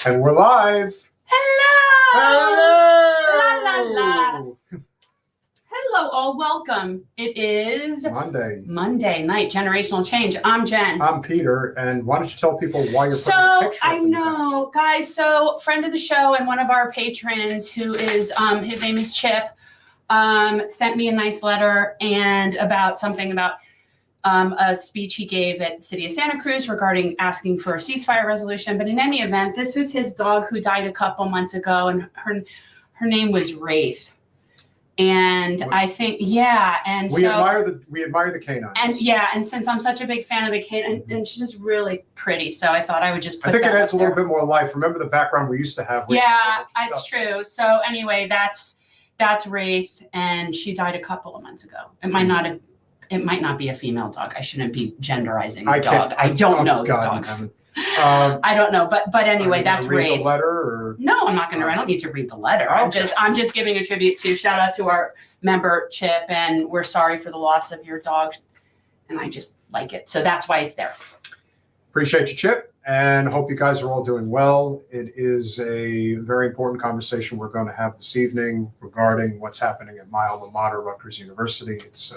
And we're live. Hello! Hello! La, la, la. Hello, all. Welcome. It is Monday night, Generational Change. I'm Jen. I'm Peter. And why don't you tell people why you're putting the picture up I know, guys. So, friend of the show and one of our patrons, who is his name is Chip, sent me a nice letter and about a speech he gave at the city of Santa Cruz regarding asking for a ceasefire resolution. But in any event, this was his dog who died a couple months ago, and her name was Wraith. And I think, and we admire the canines. And since I'm such a big fan of the canine, and she's just really pretty, so I thought I would just put I think that it adds a little there. bit more life. Remember the background we used to have? Yeah, that's true. So anyway, that's Wraith, and she died a couple of months ago. It might not be a female dog. I shouldn't be genderizing the dog. I don't know the dogs. I don't know, but anyway, that's Wraith. Read the letter, or? No, I'm not going to. I don't need to read the letter. Okay. I'm just giving a tribute to shout out to our member Chip, and we're sorry for the loss of your dog, and I just like it, so that's why it's there. Appreciate you, Chip, and hope you guys are all doing well. It is a very important conversation we're going to have this evening regarding what's happening at my alma mater, Rutgers University. It's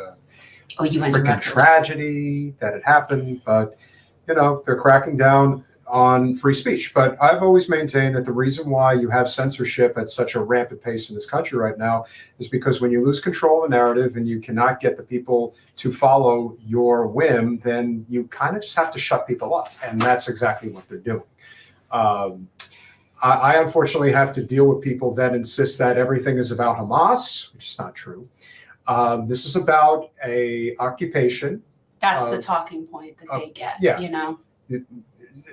You went to freaking Rutgers. Tragedy that it happened, but they're cracking down on free speech. But I've always maintained that the reason why you have censorship at such a rampant pace in this country right now is because when you lose control of the narrative and you cannot get the people to follow your whim, then you kind of just have to shut people up, and that's exactly what they're doing. I unfortunately have to deal with people that insist that everything is about Hamas, which is not true. This is about a occupation. That's the talking point that they get. Yeah.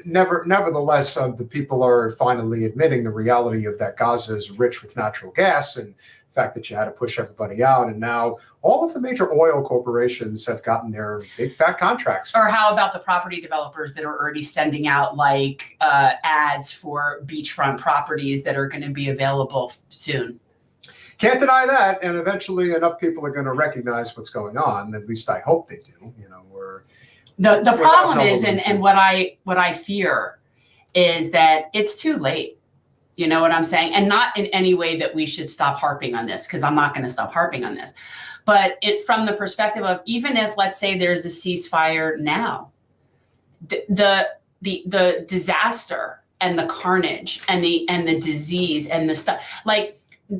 Nevertheless, the people are finally admitting the reality of that Gaza is rich with natural gas, and the fact that you had to push everybody out. And now all of the major oil corporations have gotten their big fat contracts. Or how about the property developers that are already sending out ads for beachfront properties that are going to be available soon? Can't deny that, and eventually enough people are going to recognize what's going on. At least I hope they do. The problem is, and what I fear is that it's too late. You know what I'm saying? And not in any way that we should stop harping on this, because I'm not going to stop harping on this. But from the perspective of, even if, let's say, there's a ceasefire now, the disaster and the carnage and the disease and the stuff,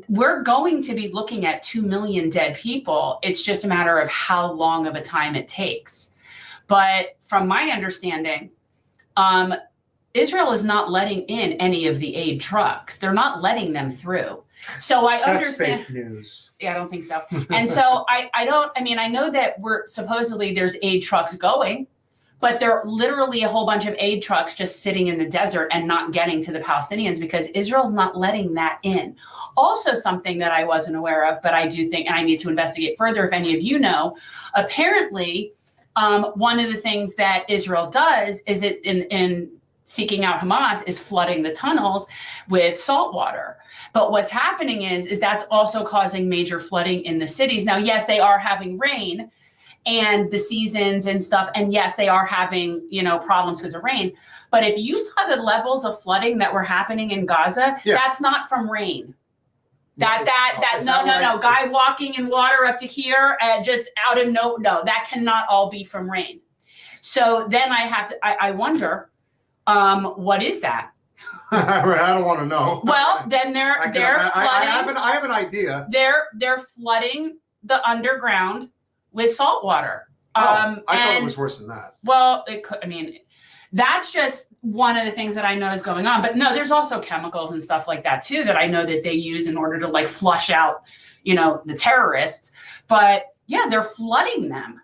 we're going to be looking at 2 million dead people. It's just a matter of how long of a time it takes. But from my understanding, Israel is not letting in any of the aid trucks. They're not letting them through. So I understand. That's fake news. Yeah, I don't think so. And so I know that we're supposedly there's aid trucks going, but there are literally a whole bunch of aid trucks just sitting in the desert and not getting to the Palestinians because Israel's not letting that in. Also, something that I wasn't aware of, but I do think, and I need to investigate further if any of you know, apparently one of the things that Israel does is it in seeking out Hamas is flooding the tunnels with salt water. But what's happening is that's also causing major flooding in the cities. Now, yes, they are having rain and the seasons and stuff. And yes, they are having, problems because of rain. But if you saw the levels of flooding that were happening in Gaza, that's not from rain. No, guy walking in water up to here, just out of no, that cannot all be from rain. So then I wonder, what is that? I don't want to know. Well, then they're flooding. I have an idea. They're flooding the underground with salt water. I thought it was worse than that. Well, it could. I mean, that's just one of the things that I know is going on. But no, there's also chemicals and stuff like that too that I know that they use in order to flush out, the terrorists. But yeah, they're flooding them.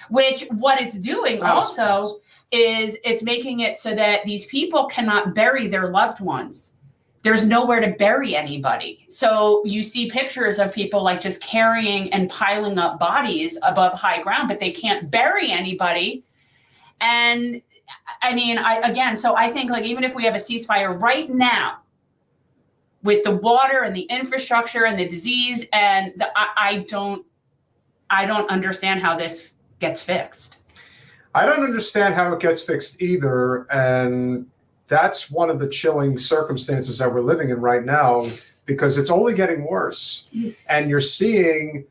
Which what it's doing also is it's making it so that these people cannot bury their loved ones. There's nowhere to bury anybody. So you see pictures of people just carrying and piling up bodies above high ground, but they can't bury anybody. And I mean, so I think even if we have a ceasefire right now with the water and the infrastructure and the disease, and I don't understand how this gets fixed. I don't understand how it gets fixed either. And that's one of the chilling circumstances that we're living in right now, because it's only getting worse. And you're seeing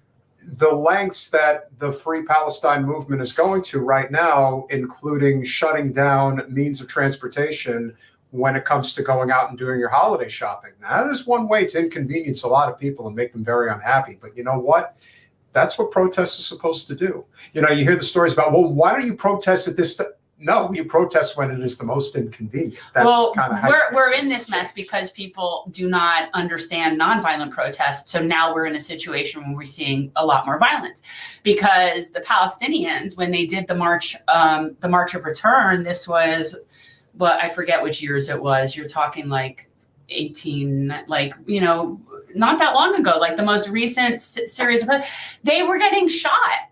the lengths that the Free Palestine movement is going to right now, including shutting down means of transportation when it comes to going out and doing your holiday shopping. Now, that is one way to inconvenience a lot of people and make them very unhappy. But you know what? That's what protests are supposed to do. You hear the stories about, well, why don't you protest at this? No, you protest when it is the most inconvenient. That's kind of how we're in this mess because people do not understand nonviolent protests. So now we're in a situation where we're seeing a lot more violence because the Palestinians, when they did the March of Return, this was, I forget which years it was. You're talking 18, not that long ago, the most recent series of, they were getting shot.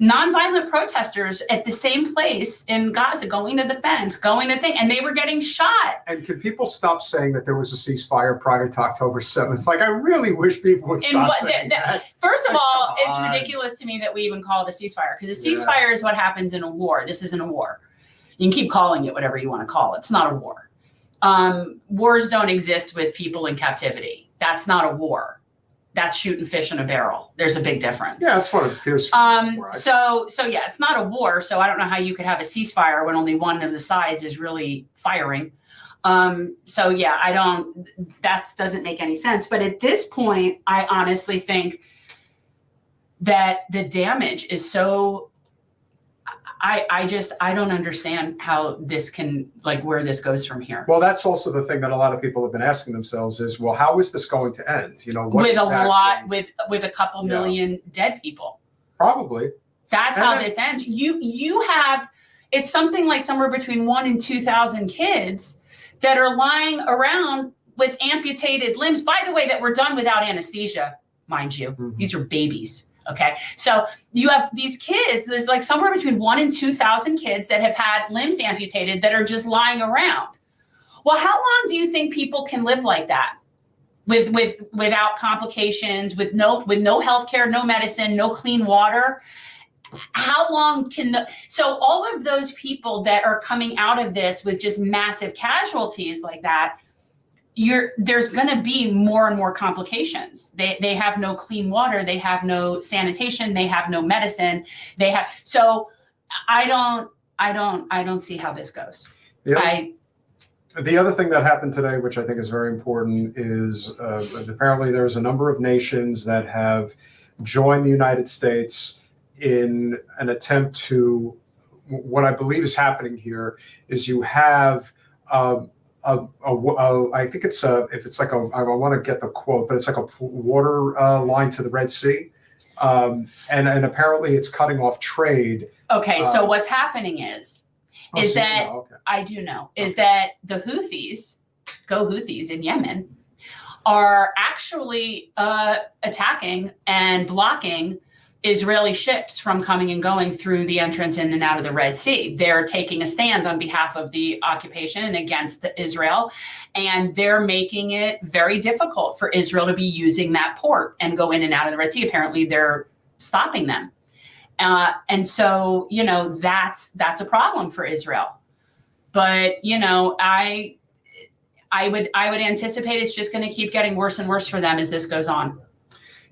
Nonviolent protesters at the same place in Gaza, going to the fence, and they were getting shot. And can people stop saying that there was a ceasefire prior to October 7th? I really wish people would stop saying that. First of all, it's ridiculous to me that we even call it a ceasefire, because a ceasefire is what happens in a war. This isn't a war. You can keep calling it whatever you want to call it. It's not a war. Wars don't exist with people in captivity. That's not a war. That's shooting fish in a barrel. There's a big difference. Yeah, that's what it appears. So yeah, it's not a war. So I don't know how you could have a ceasefire when only one of the sides is really firing. So yeah, that doesn't make any sense. But at this point, I honestly think that the damage is so, I don't understand how this can, where this goes from here. Well, that's also the thing that a lot of people have been asking themselves is, well, how is this going to end? With a couple million dead people. Probably. That's how this ends. You have, it's something like somewhere between 1,000 and 2,000 kids that are lying around with amputated limbs, by the way, that were done without anesthesia, mind you. Mm-hmm. These are babies. Okay. So you have these kids, there's somewhere between 1,000 and 2,000 kids that have had limbs amputated that are just lying around. Well, how long do you think people can live like that without complications, with no healthcare, no medicine, no clean water? How long so all of those people that are coming out of this with just massive casualties like that, there's going to be more and more complications. They have no clean water. They have no sanitation. They have no medicine. So I don't see how this goes. The other thing that happened today, which I think is very important, is apparently there's a number of nations that have joined the United States in an attempt to, what I believe is happening here is you have I think it's if it's like I want to get the quote, but it's like a water line to the Red Sea, and apparently it's cutting off trade. Okay, so what's happening is that okay. I do know is that the Houthis, go Houthis in Yemen, are actually attacking and blocking Israeli ships from coming and going through the entrance in and out of the Red Sea. They're taking a stand on behalf of the occupation and against Israel, and they're making it very difficult for Israel to be using that port and go in and out of the Red Sea. Apparently, they're stopping them. And so, that's a problem for Israel. But, I would anticipate it's just going to keep getting worse and worse for them as this goes on.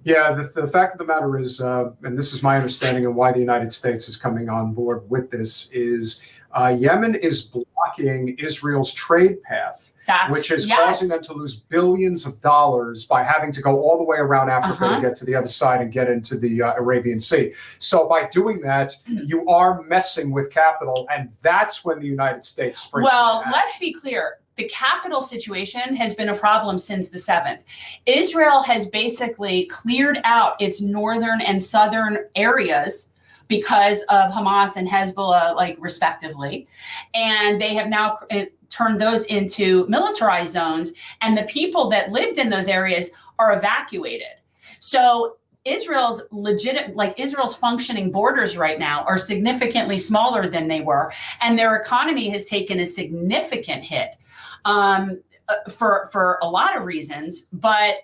Yeah, the fact of the matter is, and this is my understanding of why the United States is coming on board with this, is Yemen is blocking Israel's trade path, which is causing them to lose billions of dollars by having to go all the way around Africa to get to the other side and get into the Arabian Sea. So by doing that, you are messing with capital, and that's when the United States springs into action. Let's be clear. The capital situation has been a problem since the 7th. Israel has basically cleared out its northern and southern areas because of Hamas and Hezbollah, respectively. And they have now turned those into militarized zones. And the people that lived in those areas are evacuated. So Israel's functioning borders right now are significantly smaller than they were. And their economy has taken a significant hit. For a lot of reasons, but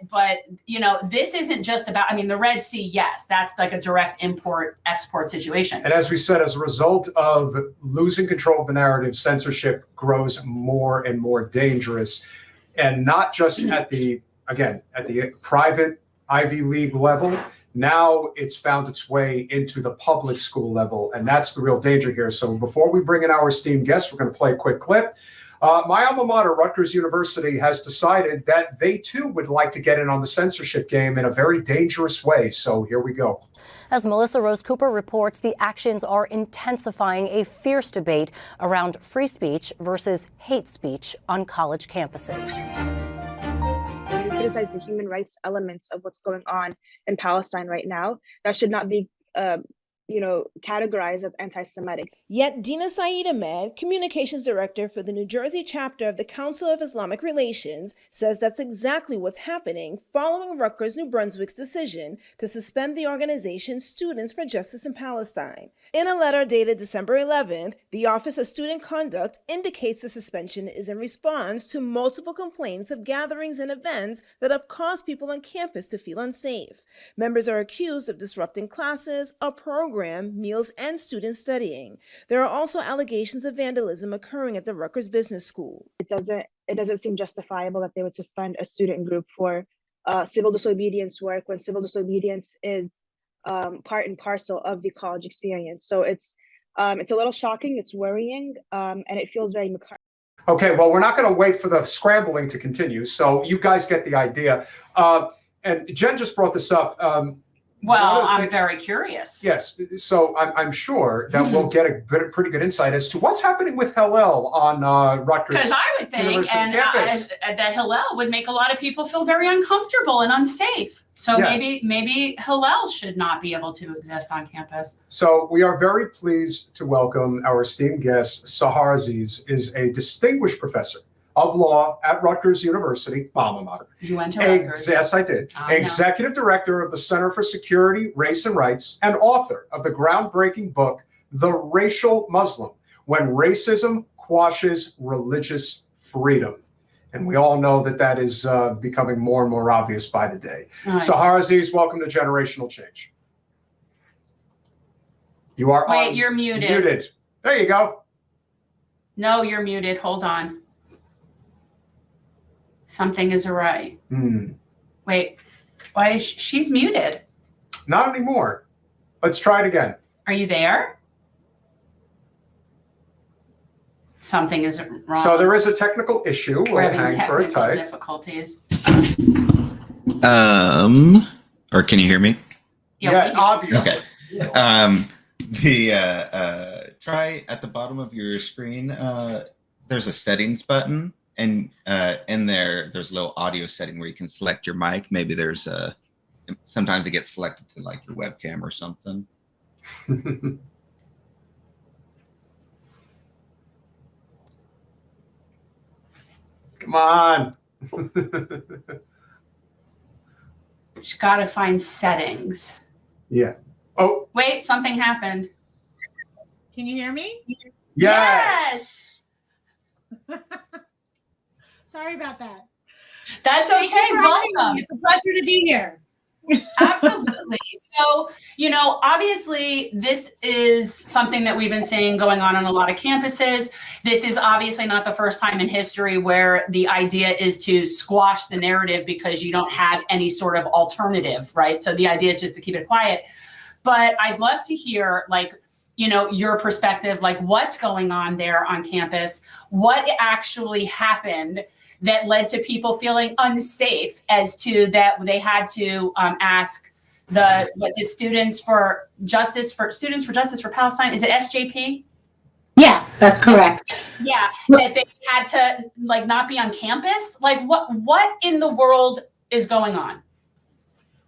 this isn't just about, the Red Sea, yes, that's like a direct import-export situation. And as we said, as a result of losing control of the narrative, censorship grows more and more dangerous, and not just at the private Ivy League level. Now it's found its way into the public school level, and that's the real danger here. So before we bring in our esteemed guests, we're going to play a quick clip. My alma mater, Rutgers University, has decided that they too would like to get in on the censorship game in a very dangerous way. So here we go. As Melissa Rose Cooper reports, the actions are intensifying a fierce debate around free speech versus hate speech on college campuses. You criticize the human rights elements of what's going on in Palestine right now. That should not be categorized as anti-Semitic. Yet Dina Saeed Ahmed, communications director for the New Jersey chapter of the Council of Islamic Relations, says that's exactly what's happening following Rutgers New Brunswick's decision to suspend the organization's Students for Justice in Palestine. In a letter dated December 11th, the Office of Student Conduct indicates the suspension is in response to multiple complaints of gatherings and events that have caused people on campus to feel unsafe. Members are accused of disrupting classes, a program, meals, and student studying. There are also allegations of vandalism occurring at the Rutgers Business School. It doesn't seem justifiable that they would suspend a student group for civil disobedience work when civil disobedience is part and parcel of the college experience. So it's a little shocking, it's worrying, and it feels very macabre. Okay, well, we're not going to wait for the scrambling to continue, so you guys get the idea. And Jen just brought this up. I'm very curious. Yes, so I'm sure that we'll get a pretty good insight as to what's happening with Hillel on Rutgers. Because I would think that Hillel would make a lot of people feel very uncomfortable and unsafe. So yes. maybe Hillel should not be able to exist on campus. So we are very pleased to welcome our esteemed guest. Sahar Aziz is a distinguished professor of law at Rutgers University, alma mater. You went to Rutgers? Yes, I did. Executive Director of the Center for Security, Race and Rights, and author of the groundbreaking book, The Racial Muslim, When Racism Quashes Religious Freedom. And we all know that is becoming more and more obvious by the day. Right. Sahar Aziz, welcome to Generational Change. You are Wait, you're muted. Muted. There you go. No, you're muted. Hold on. Something is awry. Wait, why is she's muted? Not anymore. Let's try it again. Are you there? Something is wrong. So there is a technical issue. We're having technical difficulties. Or can you hear me? Yeah, obviously. Okay. Try at the bottom of your screen, there's a settings button, and in there's a little audio setting where you can select your mic. Maybe there's sometimes it gets selected to like your webcam or something. Come on. Just gotta find settings. Yeah. Oh, Wait, something happened. Can you hear me? yes. Sorry about that. That's Thank you okay. for having Welcome. me. It's a pleasure to be here. Absolutely. So, obviously, this is something that we've been seeing going on a lot of campuses. This is obviously not the first time in history where the idea is to squash the narrative because you don't have any sort of alternative, right? So the idea is just to keep it quiet. But I'd love to hear, your perspective, like what's going on there on campus, what actually happened that led to people feeling unsafe as to that they had to ask Students for Justice for Palestine. Is it SJP? Yeah, that's correct. Yeah, that they had to not be on campus. Like what in the world is going on?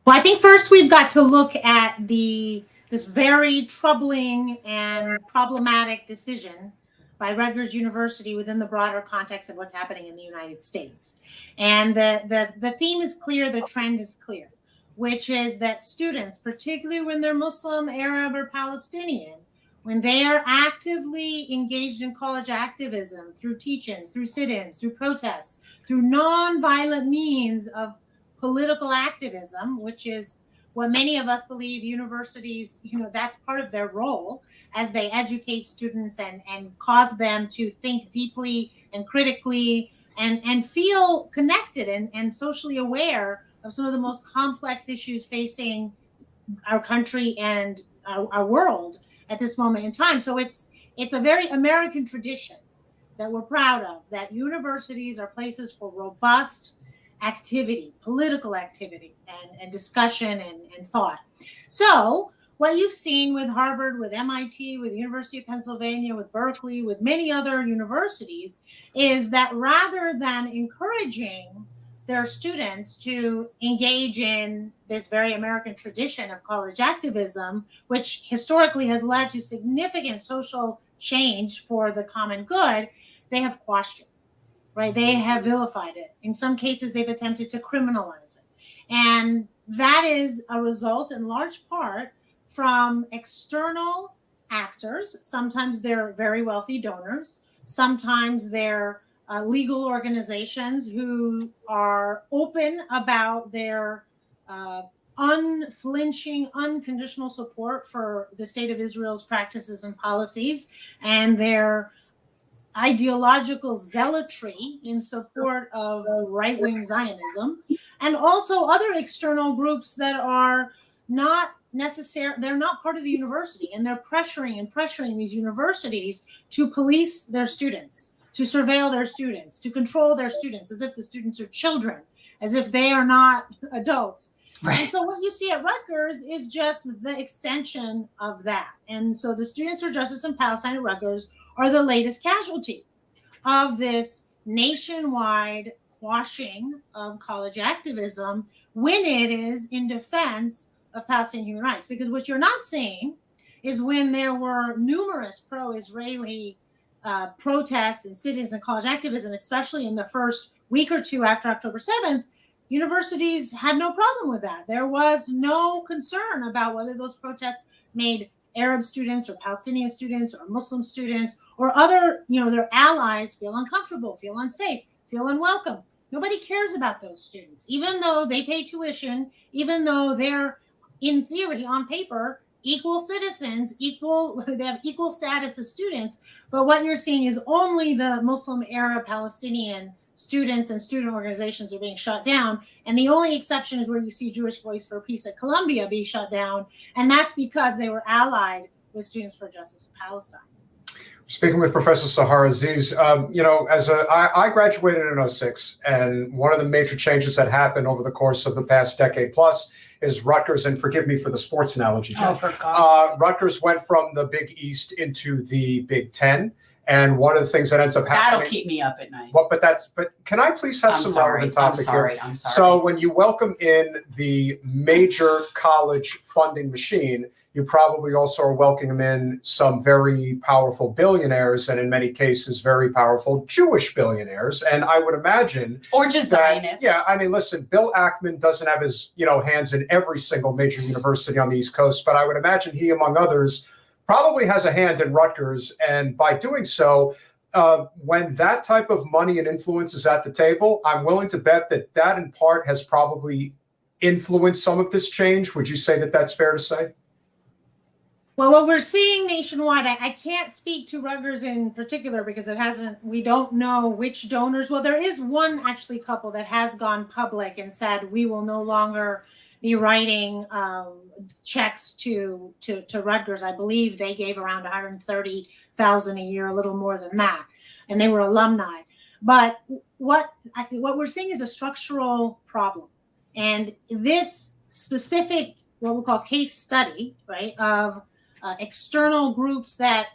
Well, I think first we've got to look at this very troubling and problematic decision by Rutgers University within the broader context of what's happening in the United States. And the theme is clear, the trend is clear, which is that students, particularly when they're Muslim, Arab, or Palestinian, when they are actively engaged in college activism through teach-ins, through sit-ins, through protests, through non-violent means of political activism, which is what many of us believe universities, that's part of their role as they educate students and cause them to think deeply and critically and feel connected and socially aware of some of the most complex issues facing our country and our world at this moment in time. So it's a very American tradition that we're proud of, that universities are places for robust activity, political activity, and discussion and thought. So what you've seen with Harvard, with MIT, with the University of Pennsylvania, with Berkeley, with many other universities, is that rather than encouraging their students to engage in this very American tradition of college activism, which historically has led to significant social change for the common good, they have quashed it, right? They have vilified it. In some cases, they've attempted to criminalize it. And that is a result in large part from external actors. Sometimes they're very wealthy donors. Sometimes they're legal organizations who are open about their unflinching, unconditional support for the state of Israel's practices and policies, and their ideological zealotry in support of right-wing Zionism, and also other external groups that are not they're not part of the university, and they're pressuring these universities to police their students, to surveil their students, to control their students, as if the students are children, as if they are not adults. Right. And so what you see at Rutgers is just the extension of that. And so the Students for Justice in Palestine at Rutgers are the latest casualty of this nationwide quashing of college activism when it is in defense of Palestinian human rights. Because what you're not seeing is when there were numerous pro-Israeli protests and sit-ins and college activism, especially in the first week or two after October 7th, universities had no problem with that. There was no concern about whether those protests made Arab students or Palestinian students or Muslim students or other, their allies feel uncomfortable, feel unsafe, feel unwelcome. Nobody cares about those students, even though they pay tuition, even though they're, in theory, on paper, equal citizens, they have equal status as students. But what you're seeing is only the Muslim, Arab, Palestinian students and student organizations are being shut down. And the only exception is where you see Jewish Voice for Peace at Columbia be shut down. And that's because they were allied with Students for Justice in Palestine. Speaking with Professor Sahar Aziz, I graduated in 06, and one of the major changes that happened over the course of the past decade plus is Rutgers, and forgive me for the sports analogy, Jen. Oh, for God's sake. Rutgers went from the Big East into the Big Ten, And one of the things that ends up happening— That'll keep me up at night. Well, but can I please have some relevant topic here? I'm sorry. So when you welcome in the major college funding machine, you probably also are welcoming in some very powerful billionaires, and in many cases, very powerful Jewish billionaires. And I would imagine— Or just Zionists. Yeah, I mean, listen, Bill Ackman doesn't have his hands in every single major university on the East Coast, but I would imagine he, among others, probably has a hand in Rutgers. And by doing so, when that type of money and influence is at the table, I'm willing to bet that in part has probably influenced some of this change. Would you say that that's fair to say? Well, what we're seeing nationwide, I can't speak to Rutgers in particular because we don't know which donors. Well, there is one actually couple that has gone public and said, we will no longer be writing checks to Rutgers. I believe they gave around $130,000 a year, a little more than that, and they were alumni. But what we're seeing is a structural problem, and this specific, what we call case study, right, of external groups that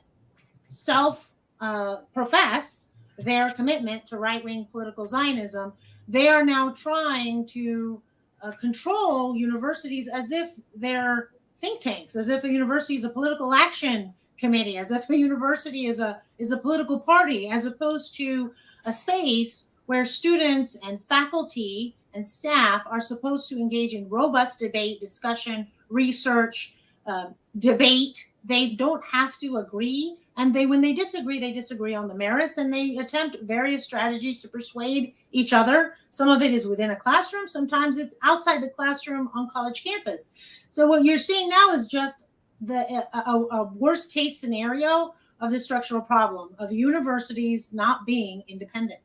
profess their commitment to right-wing political Zionism, they are now trying to control universities as if they're think tanks, as if a university is a political action committee, as if a university is a political party, as opposed to a space where students and faculty and staff are supposed to engage in robust debate, discussion, research, debate. They don't have to agree. And when they disagree on the merits, and they attempt various strategies to persuade each other. Some of it is within a classroom. Sometimes it's outside the classroom on college campus. So what you're seeing now is just a worst case scenario of the structural problem of universities not being independent.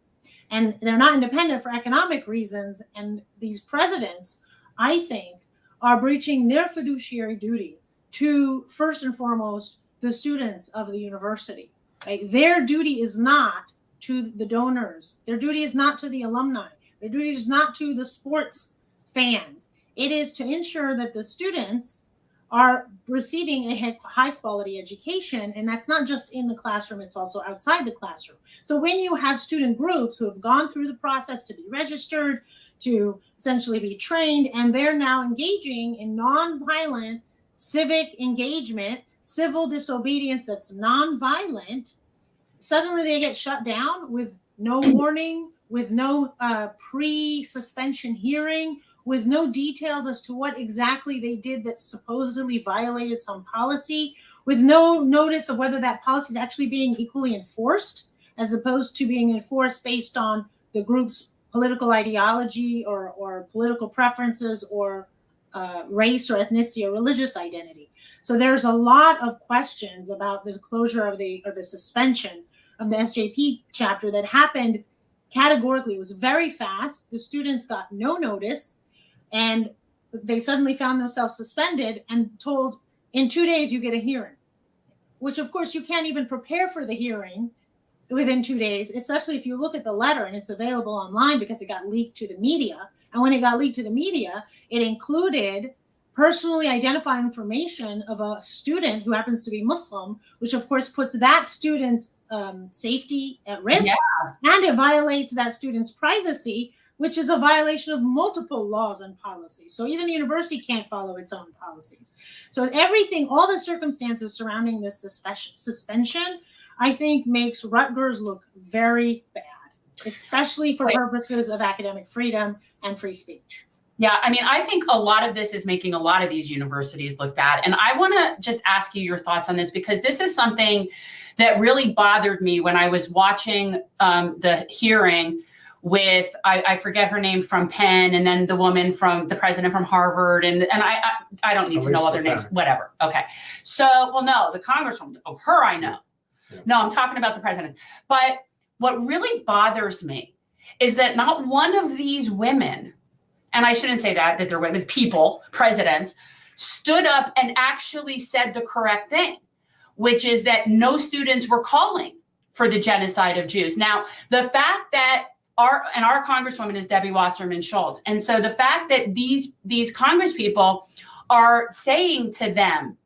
And they're not independent for economic reasons. And these presidents, I think, are breaching their fiduciary duty to, first and foremost, the students of the university. Right? Their duty is not to the donors. Their duty is not to the alumni. Their duty is not to the sports fans. It is to ensure that the students are receiving a high quality education. And that's not just in the classroom, it's also outside the classroom. So when you have student groups who have gone through the process to be registered, to essentially be trained, and they're now engaging in nonviolent civic engagement, civil disobedience that's nonviolent, suddenly they get shut down with no warning, with no pre-suspension hearing, with no details as to what exactly they did that supposedly violated some policy, with no notice of whether that policy is actually being equally enforced, as opposed to being enforced based on the group's political ideology or political preferences or race or ethnicity or religious identity. So there's a lot of questions about the closure of the suspension of the SJP chapter that happened categorically. It was very fast. The students got no notice, and they suddenly found themselves suspended and told, in 2 days you get a hearing, which of course you can't even prepare for the hearing within 2 days, especially if you look at the letter, and it's available online because it got leaked to the media. And when it got leaked to the media, it included personally identified information of a student who happens to be Muslim, which of course puts that student's safety at risk. Yeah. And it violates that student's privacy, which is a violation of multiple laws and policies. So even the university can't follow its own policies. So everything, all the circumstances surrounding this suspension, I think makes Rutgers look very bad, especially for purposes of academic freedom and free speech. Yeah, I mean, I think a lot of this is making a lot of these universities look bad. And I want to just ask you your thoughts on this, because this is something that really bothered me when I was watching the hearing with, I forget her name, from Penn, and then the woman from the president from Harvard. And I don't need to know other names, whatever. Okay. So, well, no, the congresswoman, her I know. Yeah. No, I'm talking about the president. But what really bothers me is that not one of these women, and I shouldn't say that they're women, people, presidents, stood up and actually said the correct thing, which is that no students were calling for the genocide of Jews. Now, the fact that our congresswoman is Debbie Wasserman Schultz. And so the fact that these congresspeople are saying to them,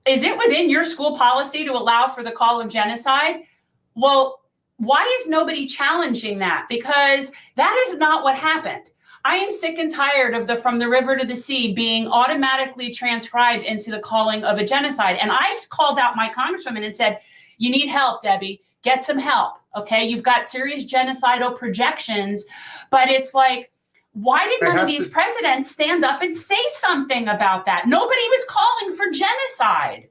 is it within your school policy to allow for the call of genocide? Well, why is nobody challenging that? Because that is not what happened. I am sick and tired of the from the river to the sea being automatically transcribed into the calling of a genocide. And I've called out my congresswoman and said, you need help, Debbie. Get some help. Okay. You've got serious genocidal projections, but it's like, why did none of these presidents stand up and say something about that? Nobody was calling for genocide.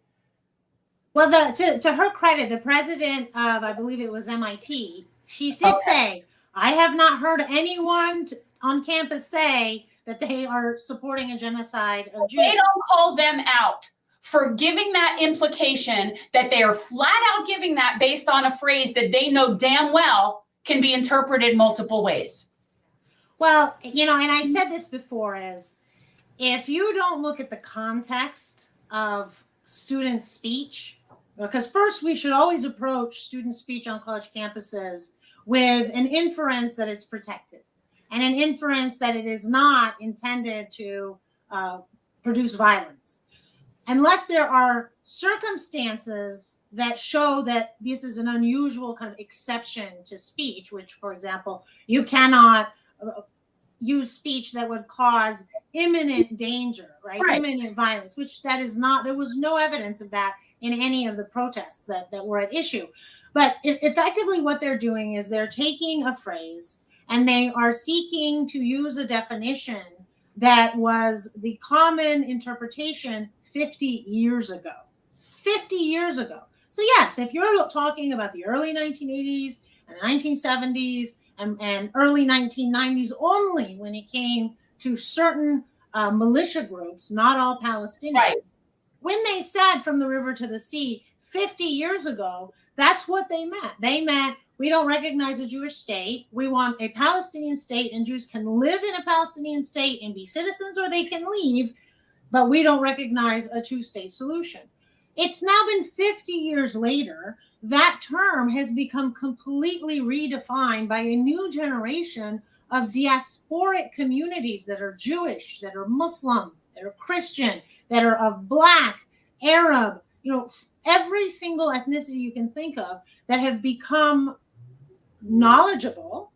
Well, to her credit, the president of, I believe it was MIT, she did say, I have not heard anyone on campus say that they are supporting a genocide of Jews. They don't call them out for giving that implication that they are flat out giving that based on a phrase that they know damn well can be interpreted multiple ways. Well, you know, and I've said this before, is if you don't look at the context of student speech, because first we should always approach student speech on college campuses with an inference that it's protected and an inference that it is not intended to produce violence. Unless there are circumstances that show that this is an unusual kind of exception to speech, which, for example, you cannot use speech that would cause imminent danger, right? Imminent violence, which that is not, there was no evidence of that in any of the protests that were at issue. But effectively what they're doing is they're taking a phrase and they are seeking to use a definition that was the common interpretation 50 years ago. 50 years ago. So yes, if you're talking about the early 1980s and the 1970s and early 1990s only when it came to certain militia groups, not all Palestinians, right. When they said from the river to the sea 50 years ago, that's what they meant. They meant, we don't recognize a Jewish state. We want a Palestinian state, and Jews can live in a Palestinian state and be citizens, or they can leave, but we don't recognize a two-state solution. It's now been 50 years later. That term has become completely redefined by a new generation of diasporic communities that are Jewish, that are Muslim, that are Christian, that are of Black, Arab, you know, every single ethnicity you can think of that have become knowledgeable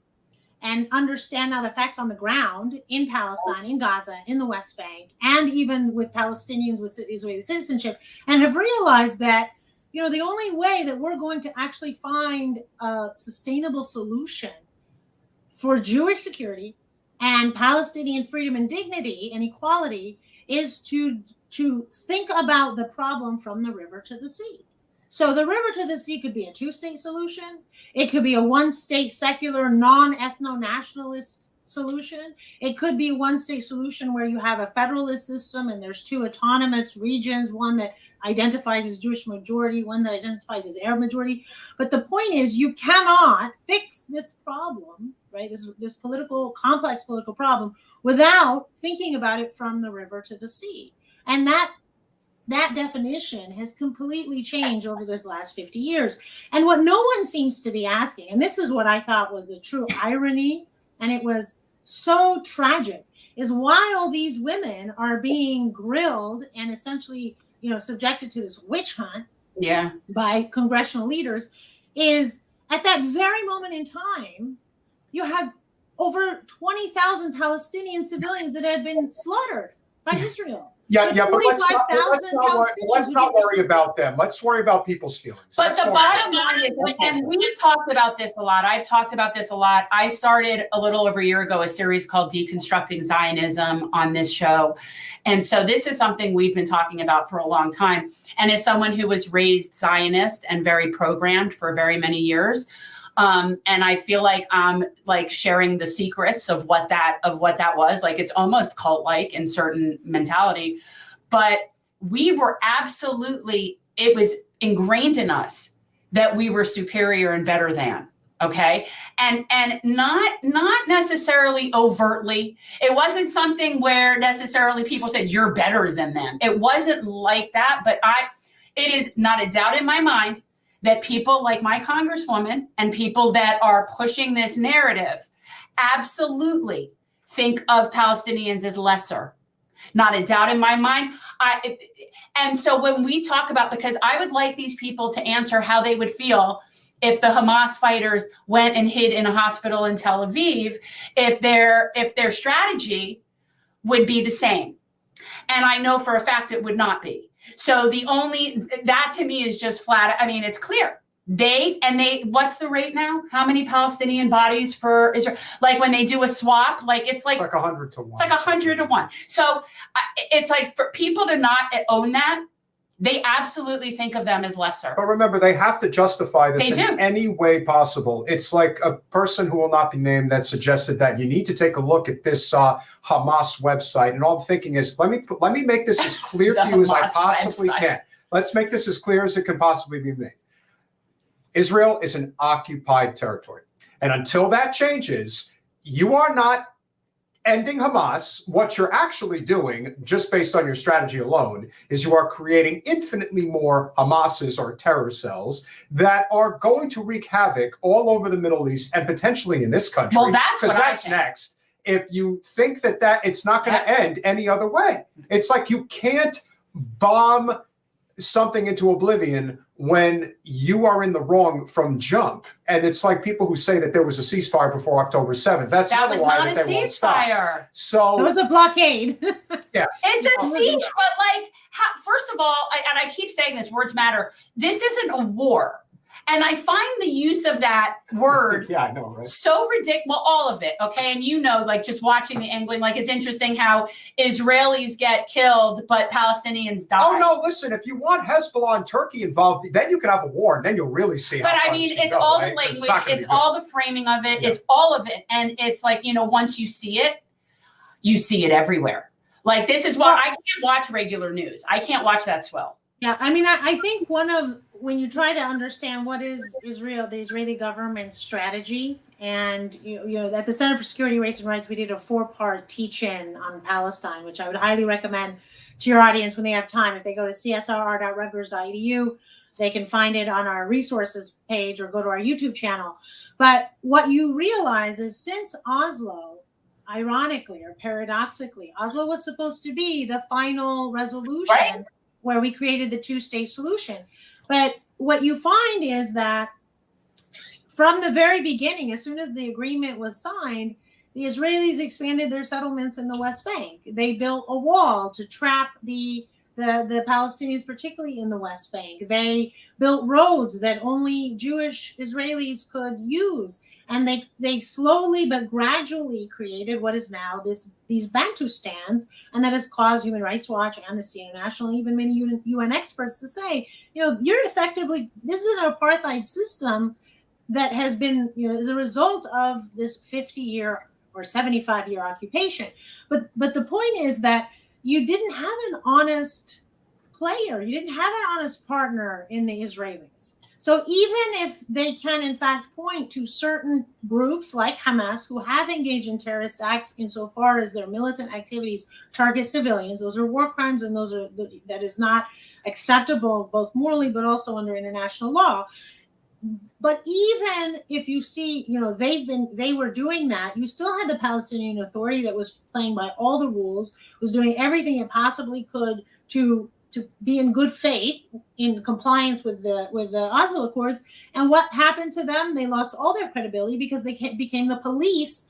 and understand now the facts on the ground in Palestine, in Gaza, in the West Bank, and even with Palestinians with Israeli citizenship, and have realized that, you know, the only way that we're going to actually find a sustainable solution for Jewish security and Palestinian freedom and dignity and equality is to think about the problem from the river to the sea. So the river to the sea could be a two-state solution. It could be a one-state secular, non-ethno-nationalist solution. It could be a one-state solution where you have a federalist system and there's two autonomous regions, one that identifies as Jewish majority, one that identifies as Arab majority. But the point is, you cannot fix this problem, right? This complex political problem without thinking about it from the river to the sea. And that definition has completely changed over those last 50 years. And what no one seems to be asking, and this is what I thought was the true irony, and it was so tragic, is why all these women are being grilled and essentially, you know, subjected to this witch hunt by congressional leaders, is at that very moment in time, you had over 20,000 Palestinian civilians that had been slaughtered by Israel. But let's not worry about them. Let's worry about people's feelings. But the bottom line is, and we've talked about this a lot. I've talked about this a lot. I started a little over a year ago a series called Deconstructing Zionism on this show. And so this is something we've been talking about for a long time. And as someone who was raised Zionist and very programmed for very many years, and I feel like I'm like sharing the secrets of what that was. Like, it's almost cult-like in certain mentality, but we were absolutely, it was ingrained in us that we were superior and better than. Okay. And not necessarily overtly. It wasn't something where necessarily people said you're better than them. It wasn't like that, but it is not a doubt in my mind that people like my congresswoman and people that are pushing this narrative absolutely think of Palestinians as lesser. Not a doubt in my mind. And so when we talk about, because I would like these people to answer how they would feel if the Hamas fighters went and hid in a hospital in Tel Aviv, if their strategy would be the same. And I know for a fact it would not be. So that to me is just flat. I mean, it's clear. What's the rate now? How many Palestinian bodies for Israel? Like when they do a swap, it's like 100 to 1. It's like 100 to 1. So it's like for people to not own that, they absolutely think of them as lesser. But remember, they have to justify this They in do. any way possible. It's like a person who will not be named that suggested that you need to take a look at this Hamas website. And all I'm thinking is, let me make this as clear to you as I Hamas possibly website. can. Let's make this as clear as it can possibly be made. Israel is an occupied territory. And until that changes, you are not ending Hamas. What you're actually doing, just based on your strategy alone, is you are creating infinitely more Hamases or terror cells that are going to wreak havoc all over the Middle East and potentially in this country. Well, that's because what I that's think. next. If you think that it's not going to end any other way, it's like you can't bomb something into oblivion when you are in the wrong from jump. And it's like people who say that there was a ceasefire before October 7th. That was not a ceasefire. So It was a blockade. It's a siege, but first of all, and I keep saying this, words matter. This isn't a war. And I find the use of that word yeah, I know, right? so ridiculous. Well, all of it, okay? And just watching the angling, it's interesting how Israelis get killed, but Palestinians die. Oh, no, listen, if you want Hezbollah and Turkey involved, then you can have a war, and then you'll really see But how I mean, things it's go, all right? the 'Cause language, not gonna it's be good. all the framing of it, Yeah. it's all of it. And it's once you see it everywhere. This is why I can't watch regular news. I can't watch that swell. Yeah, I mean, I think when you try to understand what is Israel, the Israeli government's strategy, and at the Center for Security, Race and Rights, we did a 4-part teach-in on Palestine, which I would highly recommend to your audience when they have time. If they go to csr.rutgers.edu, they can find it on our resources page or go to our YouTube channel. But what you realize is since Oslo, ironically or paradoxically, Oslo was supposed to be the final resolution, Right. where we created the 2-state solution. But what you find is that from the very beginning, as soon as the agreement was signed, the Israelis expanded their settlements in the West Bank. They built a wall to trap the Palestinians, particularly in the West Bank. They built roads that only Jewish Israelis could use. And they slowly but gradually created what is now these Bantustans, and that has caused Human Rights Watch, Amnesty International, even many UN experts to say, you're effectively, this is an apartheid system that has been, as a result of this 50-year or 75-year occupation. But the point is that you didn't have an honest player, you didn't have an honest partner in the Israelis. So even if they can, in fact, point to certain groups like Hamas who have engaged in terrorist acts insofar as their militant activities target civilians, those are war crimes, and that is not acceptable both morally but also under international law. But even if you see, they were doing that, you still had the Palestinian Authority that was playing by all the rules, was doing everything it possibly could to be in good faith in compliance with the Oslo Accords. And what happened to them? They lost all their credibility because they became the police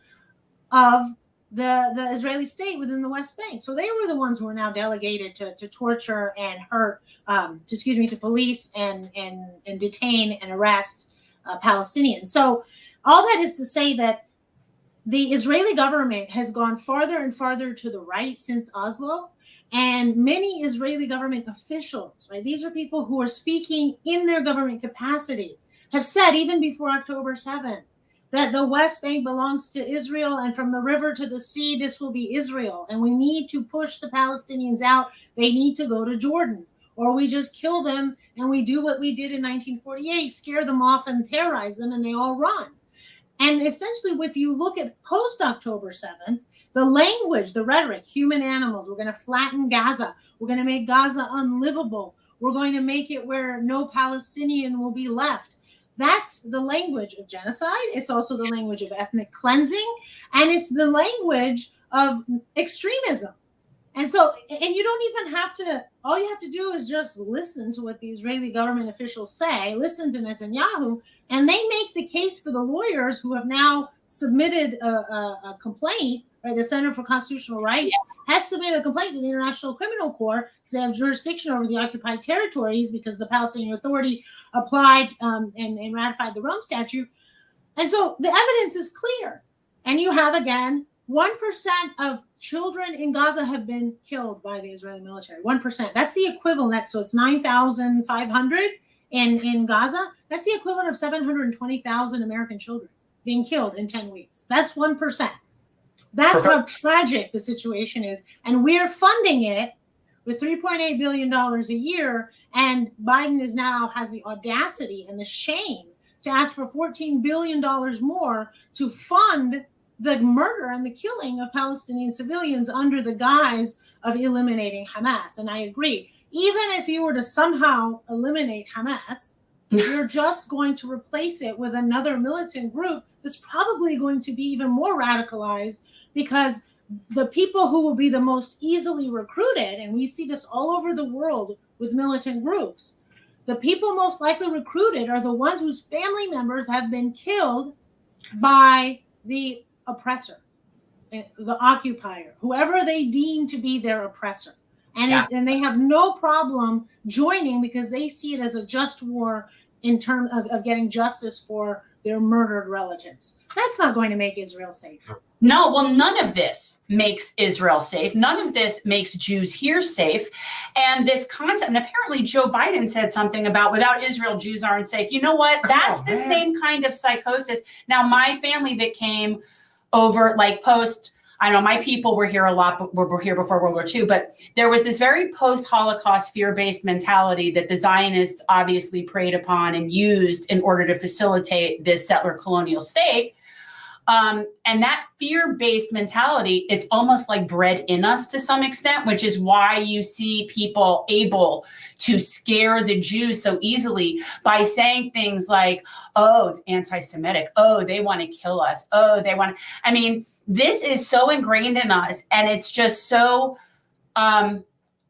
of the Israeli state within the West Bank. So they were the ones who were now delegated to torture and hurt, to police and detain and arrest Palestinians. So all that is to say that the Israeli government has gone farther and farther to the right since Oslo. And many Israeli government officials, right, these are people who are speaking in their government capacity, have said even before October 7th that the West Bank belongs to Israel, and from the river to the sea, this will be Israel. And we need to push the Palestinians out. They need to go to Jordan, or we just kill them and we do what we did in 1948, scare them off and terrorize them, and they all run. And essentially, if you look at post-October 7th, the language, the rhetoric, human animals, we're going to flatten Gaza. We're going to make Gaza unlivable. We're going to make it where no Palestinian will be left. That's the language of genocide. It's also the language of ethnic cleansing. And it's the language of extremism. And so, and you don't even have to, all you have to do is just listen to what the Israeli government officials say, listen to Netanyahu, And they make the case for the lawyers who have now submitted a complaint, right? The Center for Constitutional Rights has submitted a complaint to the International Criminal Court because they have jurisdiction over the occupied territories because the Palestinian Authority applied and ratified the Rome Statute. And so the evidence is clear. And you have, again, 1% of children in Gaza have been killed by the Israeli military. 1%. That's the equivalent. So it's 9,500 in Gaza. That's the equivalent of 720,000 American children being killed in 10 weeks. That's 1%. That's how tragic the situation is. And we're funding it with $3.8 billion a year. And Biden has the audacity and the shame to ask for $14 billion more to fund the murder and the killing of Palestinian civilians under the guise of eliminating Hamas. And I agree. Even if you were to somehow eliminate Hamas, you're just going to replace it with another militant group that's probably going to be even more radicalized, because the people who will be the most easily recruited, and we see this all over the world with militant groups, the people most likely recruited are the ones whose family members have been killed by the oppressor, the occupier, whoever they deem to be their oppressor. And they have no problem joining because they see it as a just war in terms of getting justice for their murdered relatives. That's not going to make Israel safe. No, well, none of this makes Israel safe. None of this makes Jews here safe. And this concept, and apparently Joe Biden said something about without Israel, Jews aren't safe. You know what? That's the same kind of psychosis. Now, my family that came over, like post, I know my people were here a lot, but were here before World War II, but there was this very post-Holocaust fear-based mentality that the Zionists obviously preyed upon and used in order to facilitate this settler colonial state. And that fear-based mentality, it's almost like bred in us to some extent, which is why you see people able to scare the Jews so easily by saying things like, oh, anti-Semitic, oh, they want to kill us, oh, they want to, I mean, this is so ingrained in us, and it's just so,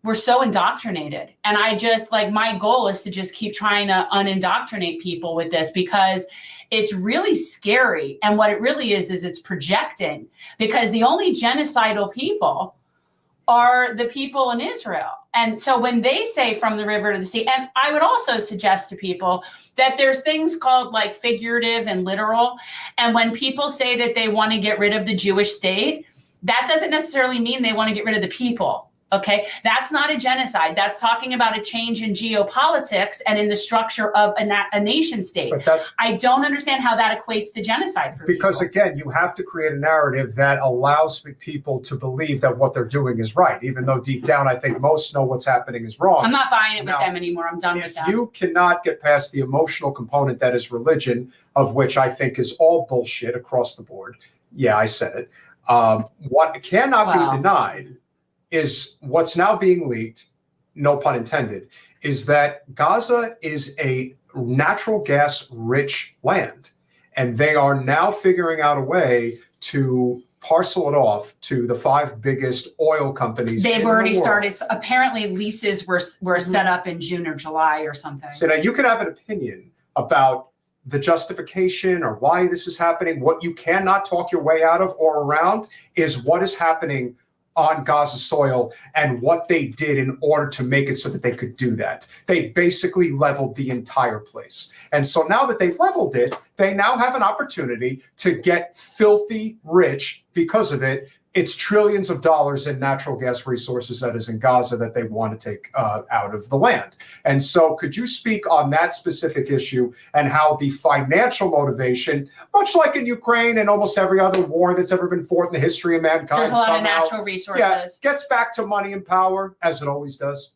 we're so indoctrinated. And I just, like, my goal is to just keep trying to unindoctrinate people with this, because it's really scary. And what it really is it's projecting, because the only genocidal people are the people in Israel. And so when they say from the river to the sea, and I would also suggest to people that there's things called like figurative and literal. And when people say that they want to get rid of the Jewish state, that doesn't necessarily mean they want to get rid of the people. Okay, that's not a genocide. That's talking about a change in geopolitics and in the structure of a nation state. I don't understand how that equates to genocide for because people. Again, you have to create a narrative that allows people to believe that what they're doing is right, even though deep down I think most know what's happening is wrong. I'm not buying it with them anymore. I'm done with them. If you cannot get past the emotional component that is religion, of which I think is all bullshit across the board. Yeah, I said it. What cannot be denied is what's now being leaked, no pun intended, is that Gaza is a natural gas rich land. And they are now figuring out a way to parcel it off to the 5 biggest oil companies. They've already started. Apparently leases were set up in June or July or something. So now you can have an opinion about the justification or why this is happening. What you cannot talk your way out of or around is what is happening on Gaza soil and what they did in order to make it so that they could do that. They basically leveled the entire place. And so now that they've leveled it, they now have an opportunity to get filthy rich because of it. It's trillions of dollars in natural gas resources that is in Gaza that they want to take out of the land. And so could you speak on that specific issue and how the financial motivation, much like in Ukraine and almost every other war that's ever been fought in the history of mankind, there's a lot of natural resources. Gets back to money and power, as it always does?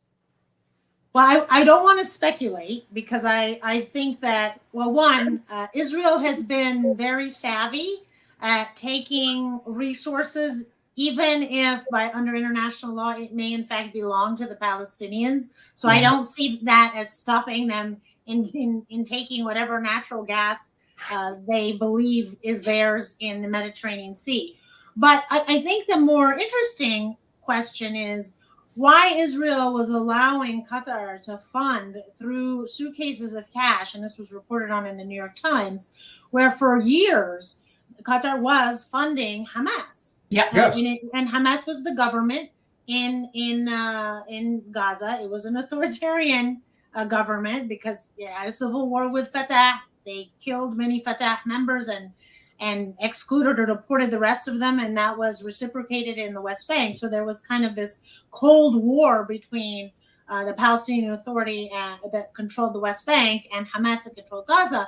Well, I don't want to speculate, because I think that, well, one, Israel has been very savvy at taking resources, even if under international law, it may in fact belong to the Palestinians. So I don't see that as stopping them in taking whatever natural gas they believe is theirs in the Mediterranean Sea. But I think the more interesting question is, why Israel was allowing Qatar to fund through suitcases of cash, and this was reported on in the New York Times, where for years Qatar was funding Hamas. Yeah. Yes. And Hamas was the government in Gaza. It was an authoritarian government because it had a civil war with Fatah. They killed many Fatah members and excluded or deported the rest of them, and that was reciprocated in the West Bank. So there was kind of this Cold War between the Palestinian Authority that controlled the West Bank and Hamas that controlled Gaza.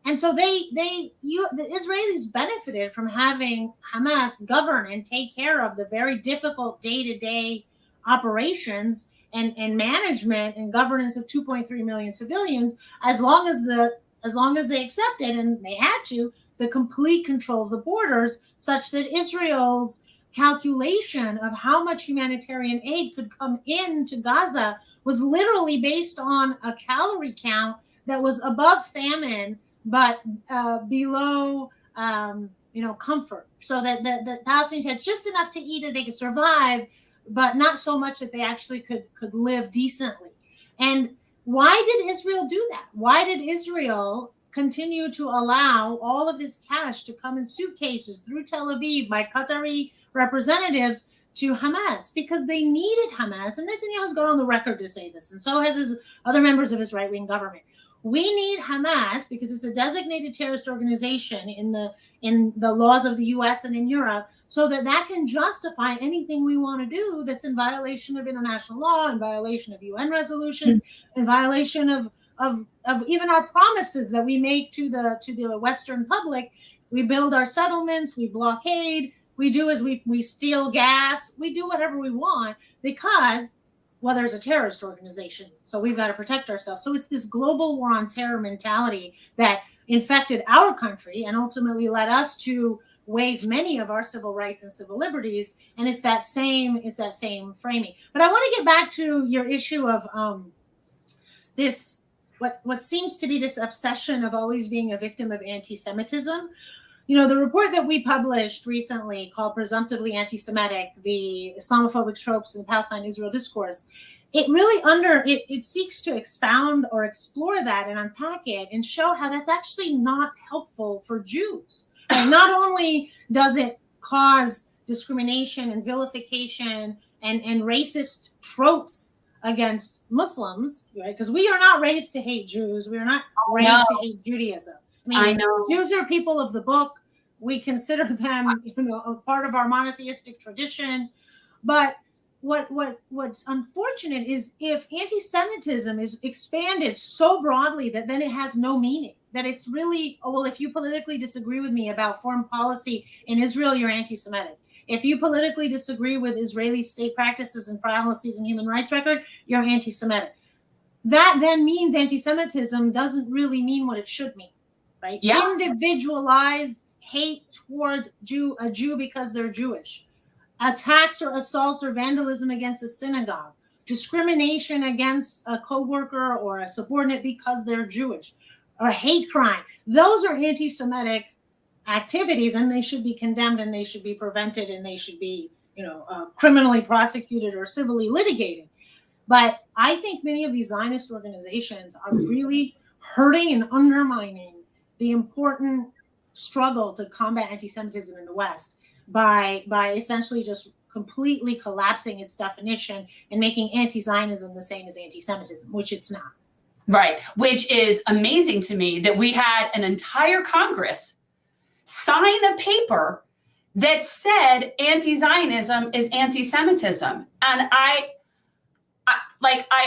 And so the Israelis benefited from having Hamas govern and take care of the very difficult day-to-day operations and management and governance of 2.3 million civilians, as long as they accepted, and they had to, the complete control of the borders, such that Israel's calculation of how much humanitarian aid could come into Gaza was literally based on a calorie count that was above famine, but below, comfort. So that the Palestinians had just enough to eat that they could survive, but not so much that they actually could live decently. And why did Israel do that? Why did Israel continue to allow all of this cash to come in suitcases through Tel Aviv by Qatari representatives to Hamas? Because they needed Hamas, and Netanyahu has gone on the record to say this, and so has his other members of his right-wing government. We need Hamas because it's a designated terrorist organization in the laws of the U.S. and in Europe, so that can justify anything we want to do that's in violation of international law, in violation of UN resolutions, in violation of even our promises that we make to the Western public. We build our settlements, we blockade, we do as we steal gas, we do whatever we want because, well, there's a terrorist organization, so we've got to protect ourselves. So it's this global war on terror mentality that infected our country and ultimately led us to waive many of our civil rights and civil liberties. And it's that same framing. But I want to get back to your issue of this. What seems to be this obsession of always being a victim of anti-Semitism. The report that we published recently called Presumptively Anti-Semitic, the Islamophobic Tropes in the Palestine-Israel Discourse, it really it seeks to expound or explore that and unpack it and show how that's actually not helpful for Jews. And not only does it cause discrimination and vilification and racist tropes against Muslims, right? Because we are not raised to hate Jews. We are not raised to hate Judaism. I know Jews are people of the book. We consider them, a part of our monotheistic tradition. But what's unfortunate is if anti-Semitism is expanded so broadly that then it has no meaning. That it's really, if you politically disagree with me about foreign policy in Israel, you're anti-Semitic. If you politically disagree with Israeli state practices and policies and human rights record, you're anti-Semitic. That then means anti-Semitism doesn't really mean what it should mean, right? Yeah. Individualized hate towards a Jew because they're Jewish. Attacks or assaults or vandalism against a synagogue. Discrimination against a coworker or a subordinate because they're Jewish. Or hate crime. Those are anti-Semitic activities, and they should be condemned, and they should be prevented, and they should be, criminally prosecuted or civilly litigated. But I think many of these Zionist organizations are really hurting and undermining the important struggle to combat anti-Semitism in the West by essentially just completely collapsing its definition and making anti-Zionism the same as anti-Semitism, which it's not. Right, which is amazing to me that we had an entire Congress sign a paper that said anti-Zionism is anti-Semitism. And I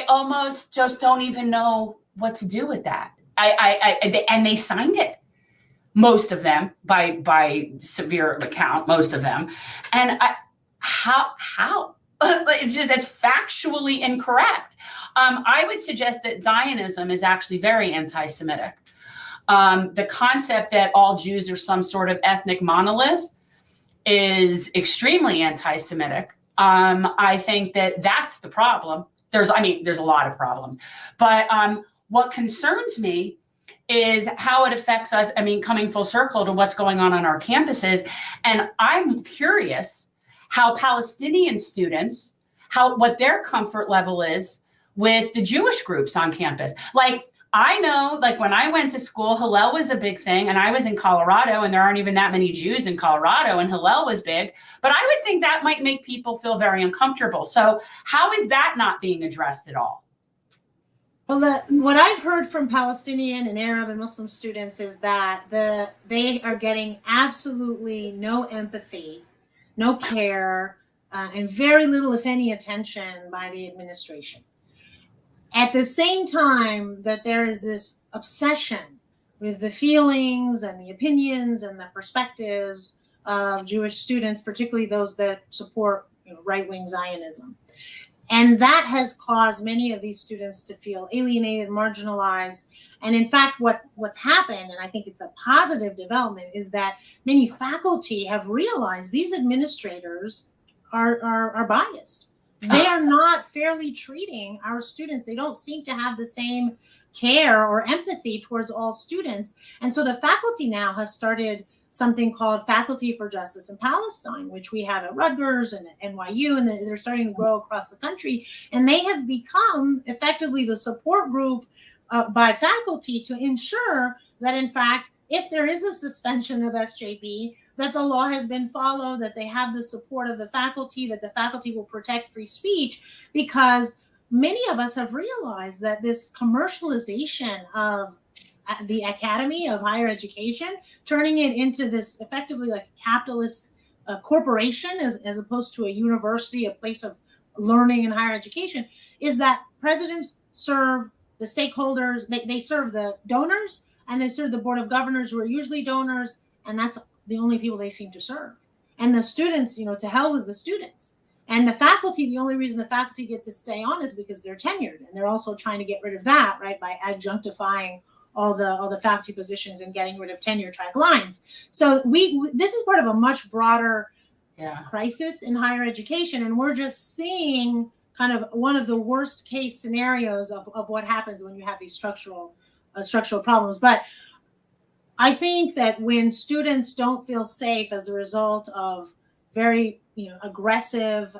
almost just don't even know what to do with that. And they signed it, most of them, by severe account, most of them. And how? It's factually incorrect. I would suggest that Zionism is actually very anti-Semitic. The concept that all Jews are some sort of ethnic monolith is extremely anti-Semitic. I think that that's the problem. There's a lot of problems, but what concerns me is how it affects us. Coming full circle to what's going on our campuses. And I'm curious how Palestinian students what their comfort level is with the Jewish groups on campus. Like, I know, like when I went to school, Hillel was a big thing, and I was in Colorado, and there aren't even that many Jews in Colorado, and Hillel was big. But I would think that might make people feel very uncomfortable. So how is that not being addressed at all? Well, what I've heard from Palestinian and Arab and Muslim students is that they are getting absolutely no empathy, no care, and very little, if any, attention by the administration. At the same time that there is this obsession with the feelings and the opinions and the perspectives of Jewish students, particularly those that support right-wing Zionism. And that has caused many of these students to feel alienated, marginalized. And in fact, what's happened, and I think it's a positive development, is that many faculty have realized these administrators are biased. They are not fairly treating our students. They don't seem to have the same care or empathy towards all students. And so the faculty now have started something called Faculty for Justice in Palestine, which we have at Rutgers and at NYU, and they're starting to grow across the country. And they have become effectively the support group by faculty to ensure that, in fact, if there is a suspension of SJP, that the law has been followed, that they have the support of the faculty, that the faculty will protect free speech, because many of us have realized that this commercialization of the academy of higher education, turning it into this effectively like a capitalist corporation as opposed to a university, a place of learning and higher education, is that presidents serve the stakeholders, they serve the donors, and they serve the board of governors, who are usually donors, and that's the only people they seem to serve. And the students, to hell with the students. And the faculty, the only reason the faculty get to stay on is because they're tenured. And they're also trying to get rid of that, right, by adjunctifying all the faculty positions and getting rid of tenure track lines. So this is part of a much broader crisis in higher education. And we're just seeing kind of one of the worst case scenarios of what happens when you have these structural problems. But I think that when students don't feel safe as a result of very, aggressive,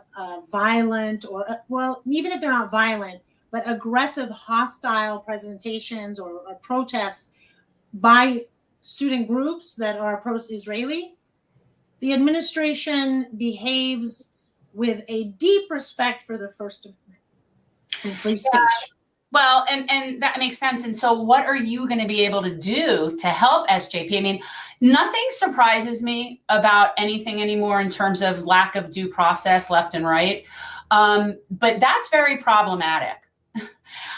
violent, or, well, even if they're not violent, but aggressive, hostile presentations or protests by student groups that are pro-Israeli, the administration behaves with a deep respect for the First Amendment and free speech. Yeah. Well, and that makes sense. And so what are you going to be able to do to help SJP? I mean, nothing surprises me about anything anymore in terms of lack of due process left and right. But that's very problematic.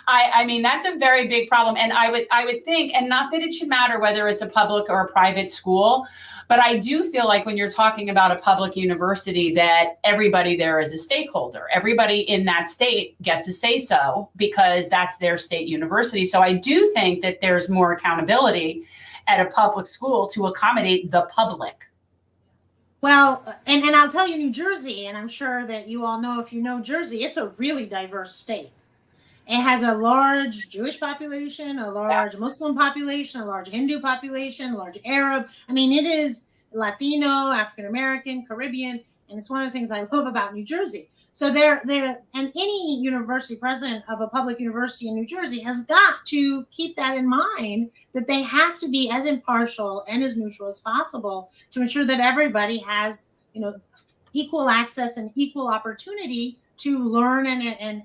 I mean, that's a very big problem. And I would think, and not that it should matter whether it's a public or a private school, but I do feel like when you're talking about a public university, that everybody there is a stakeholder. Everybody in that state gets a say so because that's their state university. So I do think that there's more accountability at a public school to accommodate the public. Well, and I'll tell you, New Jersey, and I'm sure that you all know, if you know Jersey, it's a really diverse state. It has a large Jewish population, a large Muslim population, a large Hindu population, a large Arab. I mean, it is Latino, African-American, Caribbean, and it's one of the things I love about New Jersey. So and any university president of a public university in New Jersey has got to keep that in mind, that they have to be as impartial and as neutral as possible to ensure that everybody has, equal access and equal opportunity to learn and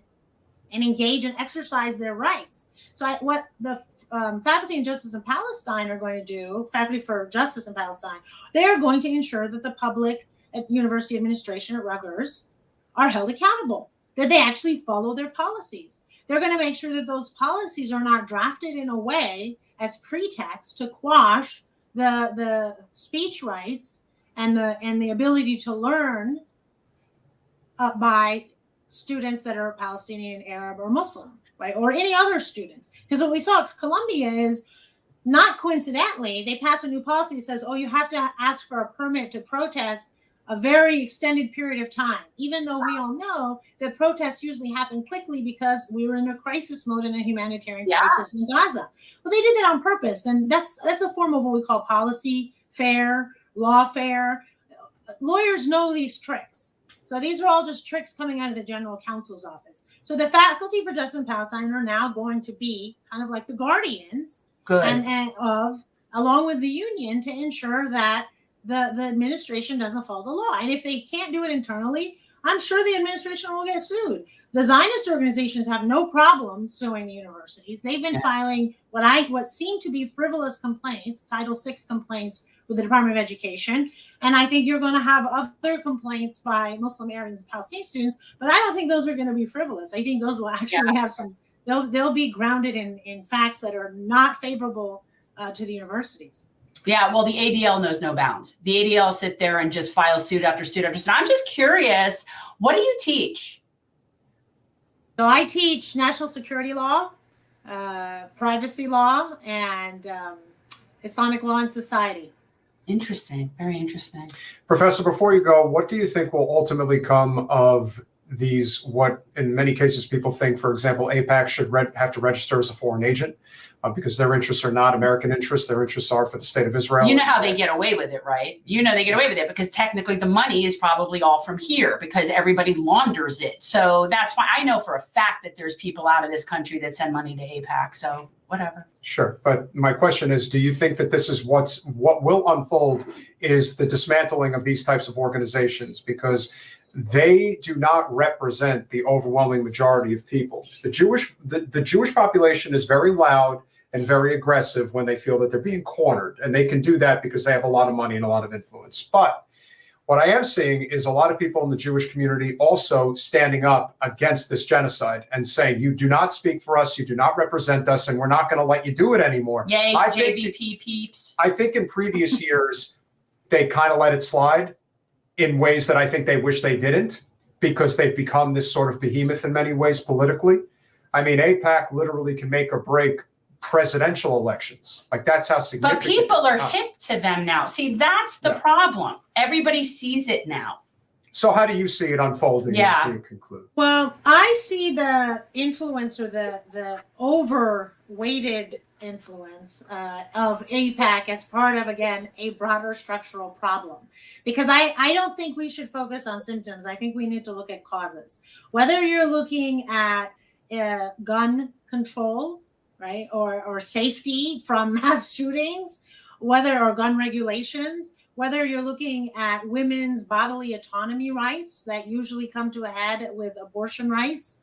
engage and exercise their rights. So what the Faculty and Justice in Palestine are going to do, Faculty for Justice in Palestine, they are going to ensure that the public university administration at Rutgers are held accountable, that they actually follow their policies. They're going to make sure that those policies are not drafted in a way as pretext to quash the speech rights and the ability to learn by students that are Palestinian, Arab, or Muslim, right? Or any other students. Because what we saw at Columbia is, not coincidentally, they passed a new policy that says, you have to ask for a permit to protest a very extended period of time, even though we all know that protests usually happen quickly because we were in a crisis mode and a humanitarian crisis in Gaza. Well, they did that on purpose. And that's a form of what we call policy fair, lawfare. Lawyers know these tricks. So these are all just tricks coming out of the general counsel's office. So the Faculty for Justice in Palestine are now going to be kind of like the guardians and of, along with the union, to ensure that the administration doesn't follow the law. And if they can't do it internally, I'm sure the administration will get sued. The Zionist organizations have no problem suing the universities. They've been filing what seem to be frivolous complaints, Title VI complaints with the Department of Education. And I think you're going to have other complaints by Muslim Arabs and Palestinian students, but I don't think those are going to be frivolous. I think those will actually have some, they'll be grounded in facts that are not favorable to the universities. Yeah, well, the ADL knows no bounds. The ADL sit there and just file suit after suit after suit. I'm just curious, what do you teach? So I teach national security law, privacy law, and Islamic law and society. Interesting. Very interesting. Professor, before you go, what do you think will ultimately come of these, what in many cases people think, for example, AIPAC should have to register as a foreign agent because their interests are not American interests. Their interests are for the state of Israel. You know how they get away with it, right? You know they get away with it because technically the money is probably all from here because everybody launders it. So that's fine. I know for a fact that there's people out of this country that send money to AIPAC. So whatever. Sure. But my question is, do you think that this is what will unfold is the dismantling of these types of organizations? Because they do not represent the overwhelming majority of people. The Jewish population is very loud and very aggressive when they feel that they're being cornered. And they can do that because they have a lot of money and a lot of influence. But what I am seeing is a lot of people in the Jewish community also standing up against this genocide and saying, you do not speak for us, you do not represent us, and we're not going to let you do it anymore. Yay, JVP peeps. I think in previous years, they kind of let it slide in ways that I think they wish they didn't, because they've become this sort of behemoth in many ways politically. I mean, AIPAC literally can make or break presidential elections. Like that's how significant. But people are hip to them now. See, that's the problem. Everybody sees it now. So how do you see it unfolding as we conclude? Well, I see the influence or the overweighted influence of AIPAC as part of, again, a broader structural problem. Because I don't think we should focus on symptoms. I think we need to look at causes. Whether you're looking at gun control, right, or safety from mass shootings, or gun regulations, whether you're looking at women's bodily autonomy rights that usually come to a head with abortion rights,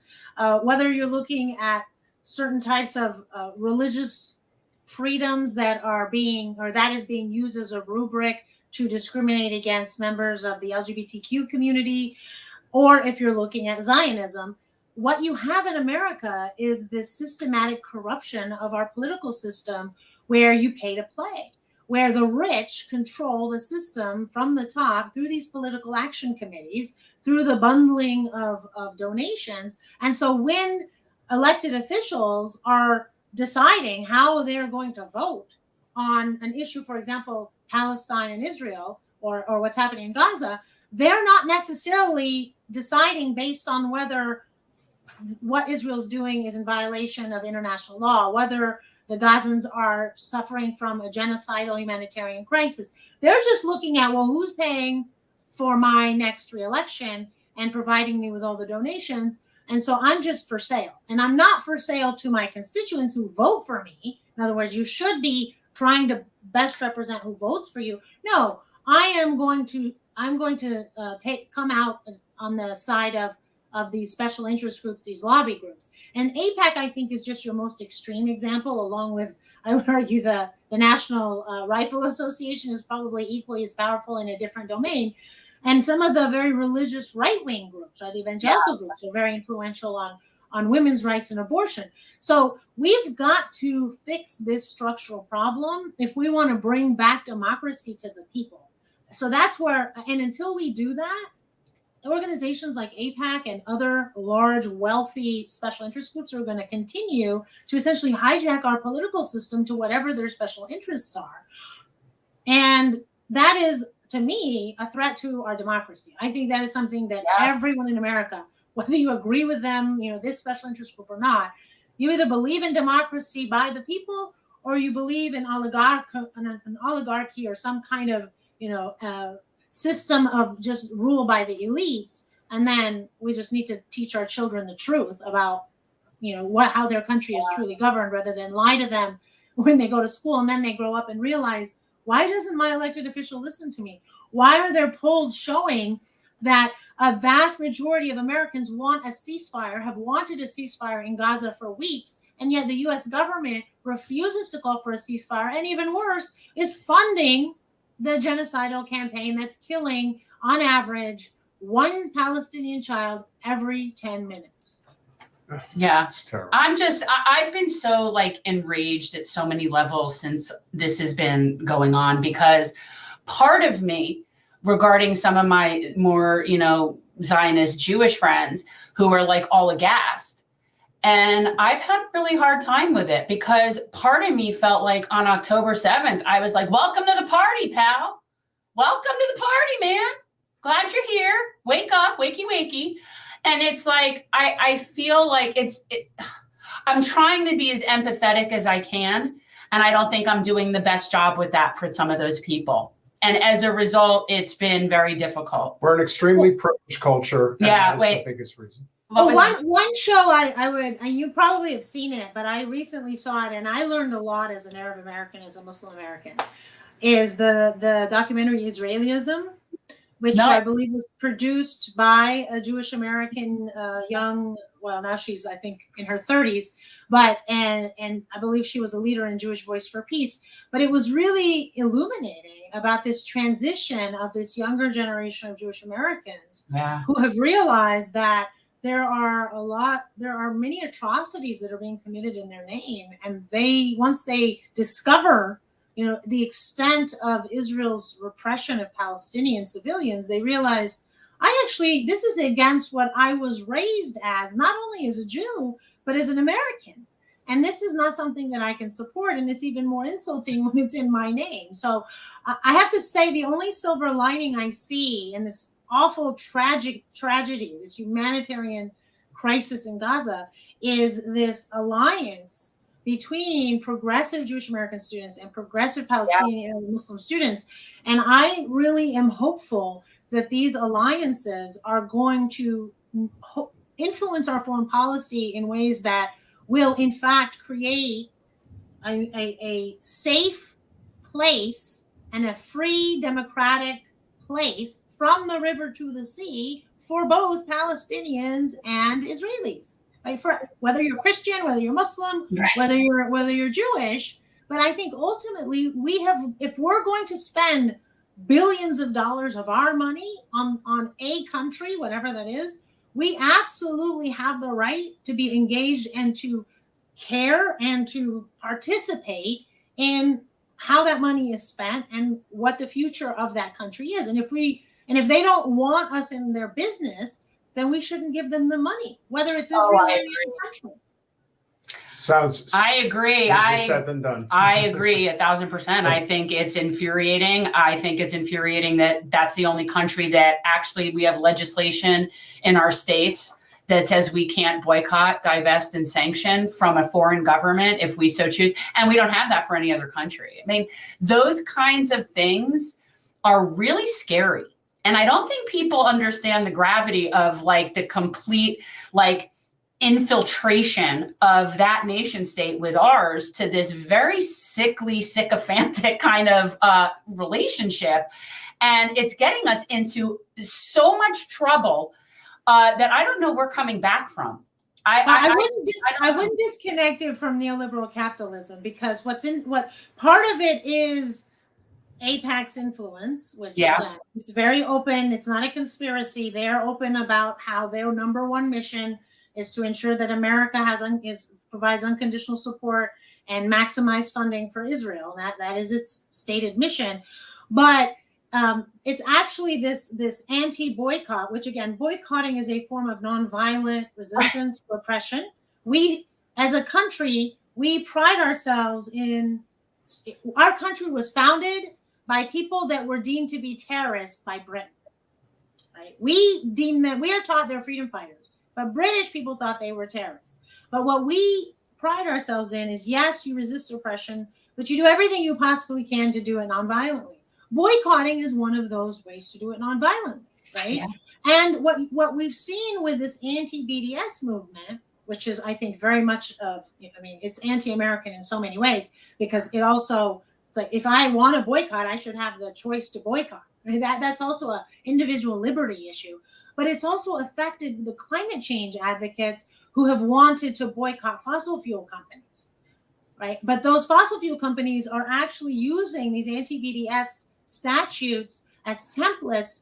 whether you're looking at certain types of religious freedoms that is being used as a rubric to discriminate against members of the LGBTQ community, or if you're looking at Zionism, what you have in America is this systematic corruption of our political system where you pay to play, where the rich control the system from the top through these political action committees, through the bundling of donations. And so when elected officials are deciding how they're going to vote on an issue, for example, Palestine and Israel, or what's happening in Gaza, they're not necessarily deciding based on whether what Israel's doing is in violation of international law, whether the Gazans are suffering from a genocidal humanitarian crisis. They're just looking at, well, who's paying for my next re-election and providing me with all the donations? And so I'm just for sale. And I'm not for sale to my constituents who vote for me. In other words, you should be trying to best represent who votes for you. No, I'm going to come out on the side of these special interest groups, these lobby groups. And AIPAC, I think, is just your most extreme example, along with, I would argue, the National Rifle Association is probably equally as powerful in a different domain. And some of the very religious right-wing groups, or the evangelical groups, are very influential on women's rights and abortion. So we've got to fix this structural problem if we want to bring back democracy to the people. So that's where, and until we do that, organizations like AIPAC and other large, wealthy special interest groups are going to continue to essentially hijack our political system to whatever their special interests are. And that is, to me, a threat to our democracy. I think that is something that everyone in America, whether you agree with them, this special interest group or not, you either believe in democracy by the people, or you believe in an oligarchy or some kind of, system of just rule by the elites. and then we just need to teach our children the truth about, how their country is truly governed, rather than lie to them when they go to school, and then they grow up and realize, why doesn't my elected official listen to me? Why are there polls showing that a vast majority of Americans want a ceasefire, have wanted a ceasefire in Gaza for weeks, and yet the US government refuses to call for a ceasefire, and even worse, is funding the genocidal campaign that's killing, on average, one Palestinian child every 10 minutes. Yeah. It's terrible. I've been so like enraged at so many levels since this has been going on, because part of me, regarding some of my more, Zionist Jewish friends who are like all aghast. And I've had a really hard time with it, because part of me felt like on October 7th, I was like, welcome to the party, pal. Welcome to the party, man. Glad you're here. Wake up, wakey, wakey. And it's like, I feel like I'm trying to be as empathetic as I can. And I don't think I'm doing the best job with that for some of those people. And as a result, it's been very difficult. We're an extremely privileged culture. And Yeah, that is wait. the biggest reason. One show I would, and you probably have seen it, but I recently saw it, and I learned a lot as an Arab American, as a Muslim American, is the documentary Israelism, which I believe was produced by a Jewish American young, well, now she's, I think, in her 30s, but, and I believe she was a leader in Jewish Voice for Peace, but it was really illuminating about this transition of this younger generation of Jewish Americans who have realized that there are many atrocities that are being committed in their name. And once they discover the extent of Israel's repression of Palestinian civilians, they realize, this is against what I was raised as, not only as a Jew, but as an American. And this is not something that I can support. And it's even more insulting when it's in my name. So I have to say, the only silver lining I see in this awful tragedy, this humanitarian crisis in Gaza, is this alliance between progressive Jewish American students and progressive Palestinian Muslim students. And I really am hopeful that these alliances are going to influence our foreign policy in ways that will, in fact, create a safe place and a free, democratic place from the river to the sea for both Palestinians and Israelis. Right? For whether you're Christian, whether you're Muslim, whether you're Jewish, but I think ultimately if we're going to spend billions of dollars of our money on a country, whatever that is, we absolutely have the right to be engaged and to care and to participate in how that money is spent and what the future of that country is. And if they don't want us in their business, then we shouldn't give them the money, whether it's Israel or any country. I agree. Easier said than done. I agree 1,000%. I think it's infuriating. I think it's infuriating that that's the only country that actually we have legislation in our states that says we can't boycott, divest, and sanction from a foreign government if we so choose. And we don't have that for any other country. I mean, those kinds of things are really scary. And I don't think people understand the gravity of like the complete infiltration of that nation state with ours to this very sickly, sycophantic kind of relationship. And it's getting us into so much trouble that I don't know we're coming back from. I wouldn't disconnect it from neoliberal capitalism, because part of it is AIPAC's influence, which again, it's very open. It's not a conspiracy. They're open about how their number one mission is to ensure that America provides unconditional support and maximize funding for Israel. That is its stated mission. But it's actually this anti-boycott, which again, boycotting is a form of nonviolent resistance to oppression. We, as a country, we pride ourselves in, our country was founded by people that were deemed to be terrorists by Britain. Right? We deem that, we are taught they're freedom fighters, but British people thought they were terrorists. But what we pride ourselves in is, yes, you resist oppression, but you do everything you possibly can to do it nonviolently. Boycotting is one of those ways to do it nonviolently, right? Yeah. And what we've seen with this anti-BDS movement, which is, I think, very much of, I mean, it's anti-American in so many ways, because it also, it's like, if I want to boycott, I should have the choice to boycott. I mean, that's also an individual liberty issue. But it's also affected the climate change advocates who have wanted to boycott fossil fuel companies, right? But those fossil fuel companies are actually using these anti-BDS statutes as templates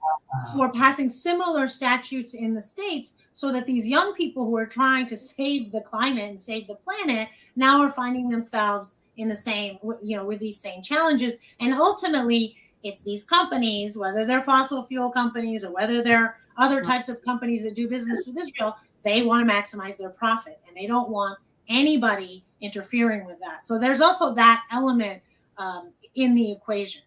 for passing similar statutes in the States, so that these young people who are trying to save the climate and save the planet now are finding themselves in the same, with these same challenges. And ultimately, it's these companies, whether they're fossil fuel companies or whether they're other types of companies that do business with Israel, they want to maximize their profit, and they don't want anybody interfering with that. So there's also that element in the equation.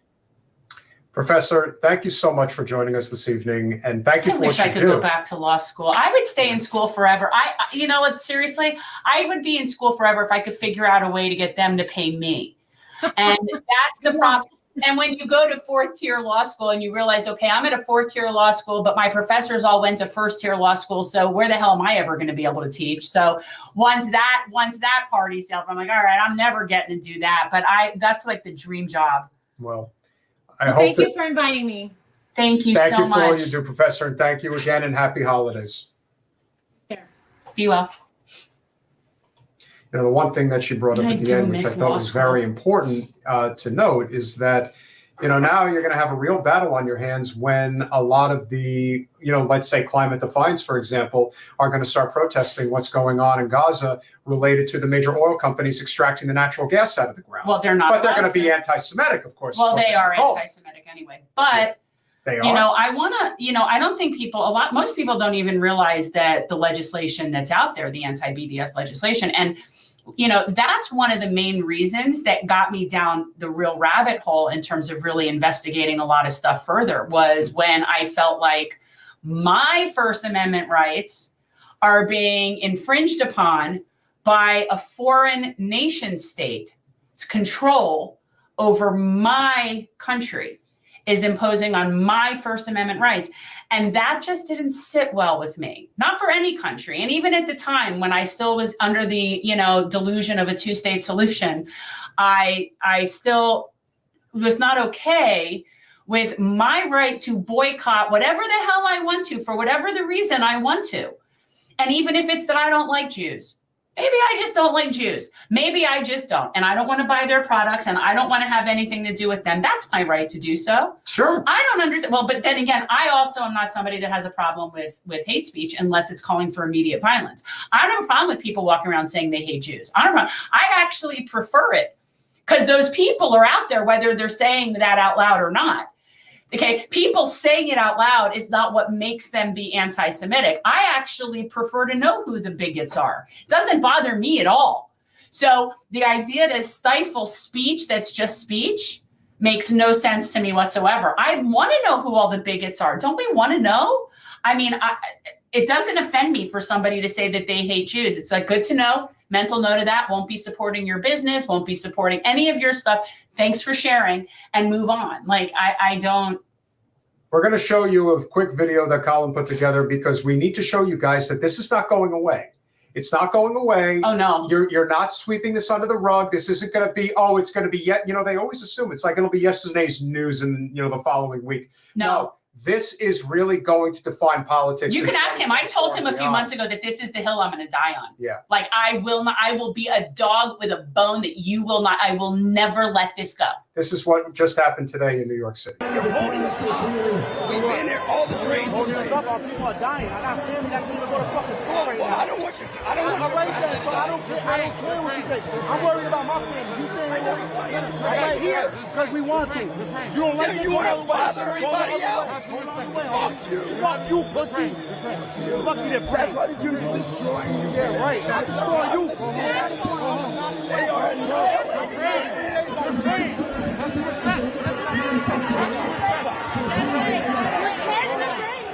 Professor, thank you so much for joining us this evening, and thank you for what you do. I wish I could go back to law school. I would stay in school forever. You know what, seriously, I would be in school forever if I could figure out a way to get them to pay me. And that's the problem. And when you go to fourth tier law school and you realize, okay, I'm at a fourth tier law school, but my professors all went to first tier law school. So where the hell am I ever going to be able to teach? So once that party's up, I'm like, all right, I'm never getting to do that. But that's like the dream job. Well, thank you for inviting me. Thank you so much. Thank you for all you do, Professor, and thank you again, and happy holidays. Be well. The one thing that she brought up at the end, which I thought was very important to note, is that, now you're going to have a real battle on your hands when a lot of the, let's say climate defiance, for example, are going to start protesting what's going on in Gaza related to the major oil companies extracting the natural gas out of the ground. Well, they're not. But they're going to be anti-Semitic, of course. Well, they are anti-Semitic anyway. But they are. I want to, I don't think most people don't even realize that the legislation that's out there, the anti-BDS legislation, and that's one of the main reasons that got me down the real rabbit hole in terms of really investigating a lot of stuff further, was when I felt like my First Amendment rights are being infringed upon by a foreign nation state's control over my country is imposing on my First Amendment rights. And that just didn't sit well with me, not for any country. And even at the time when I still was under the, delusion of a two-state solution, I still was not okay with my right to boycott whatever the hell I want to, for whatever the reason I want to. And even if it's that I don't like Jews. Maybe I just don't like Jews. Maybe I just don't. And I don't want to buy their products, and I don't want to have anything to do with them. That's my right to do so. Sure. I don't understand. Well, but then again, I also am not somebody that has a problem with hate speech unless it's calling for immediate violence. I don't have a problem with people walking around saying they hate Jews. I actually prefer it, because those people are out there, whether they're saying that out loud or not. Okay, people saying it out loud is not what makes them be anti-Semitic. I actually prefer to know who the bigots are. It doesn't bother me at all. So the idea to stifle speech that's just speech makes no sense to me whatsoever. I want to know who all the bigots are. Don't we want to know? I mean, it doesn't offend me for somebody to say that they hate Jews. It's like, good to know. Mental note of that. Won't be supporting your business, won't be supporting any of your stuff. Thanks for sharing, and move on. Like, I don't. We're going to show you a quick video that Colin put together, because we need to show you guys that this is not going away. It's not going away. Oh, no. You're not sweeping this under the rug. This isn't going to be, it's going to be yet. They always assume it's like it'll be yesterday's news and, the following week. No. This is really going to define politics. You can ask him. I told him a few months ago that this is the hill I'm going to die on. Yeah. Like, I will be a dog with a bone that you will not. I will never let this go. This is what just happened today in New York City. We've been there. All the trains. People are dying. I got family that can't even go to fucking store right now. I don't want you. I don't want you. So I don't care what you think. I'm worried about my family. You saying right here because we want to. You don't like it. You want to bother everybody else. Fuck you. Fuck you, pussy. Fuck you, that brat. Why did you destroy you? Yeah, right. I'm destroying you. They are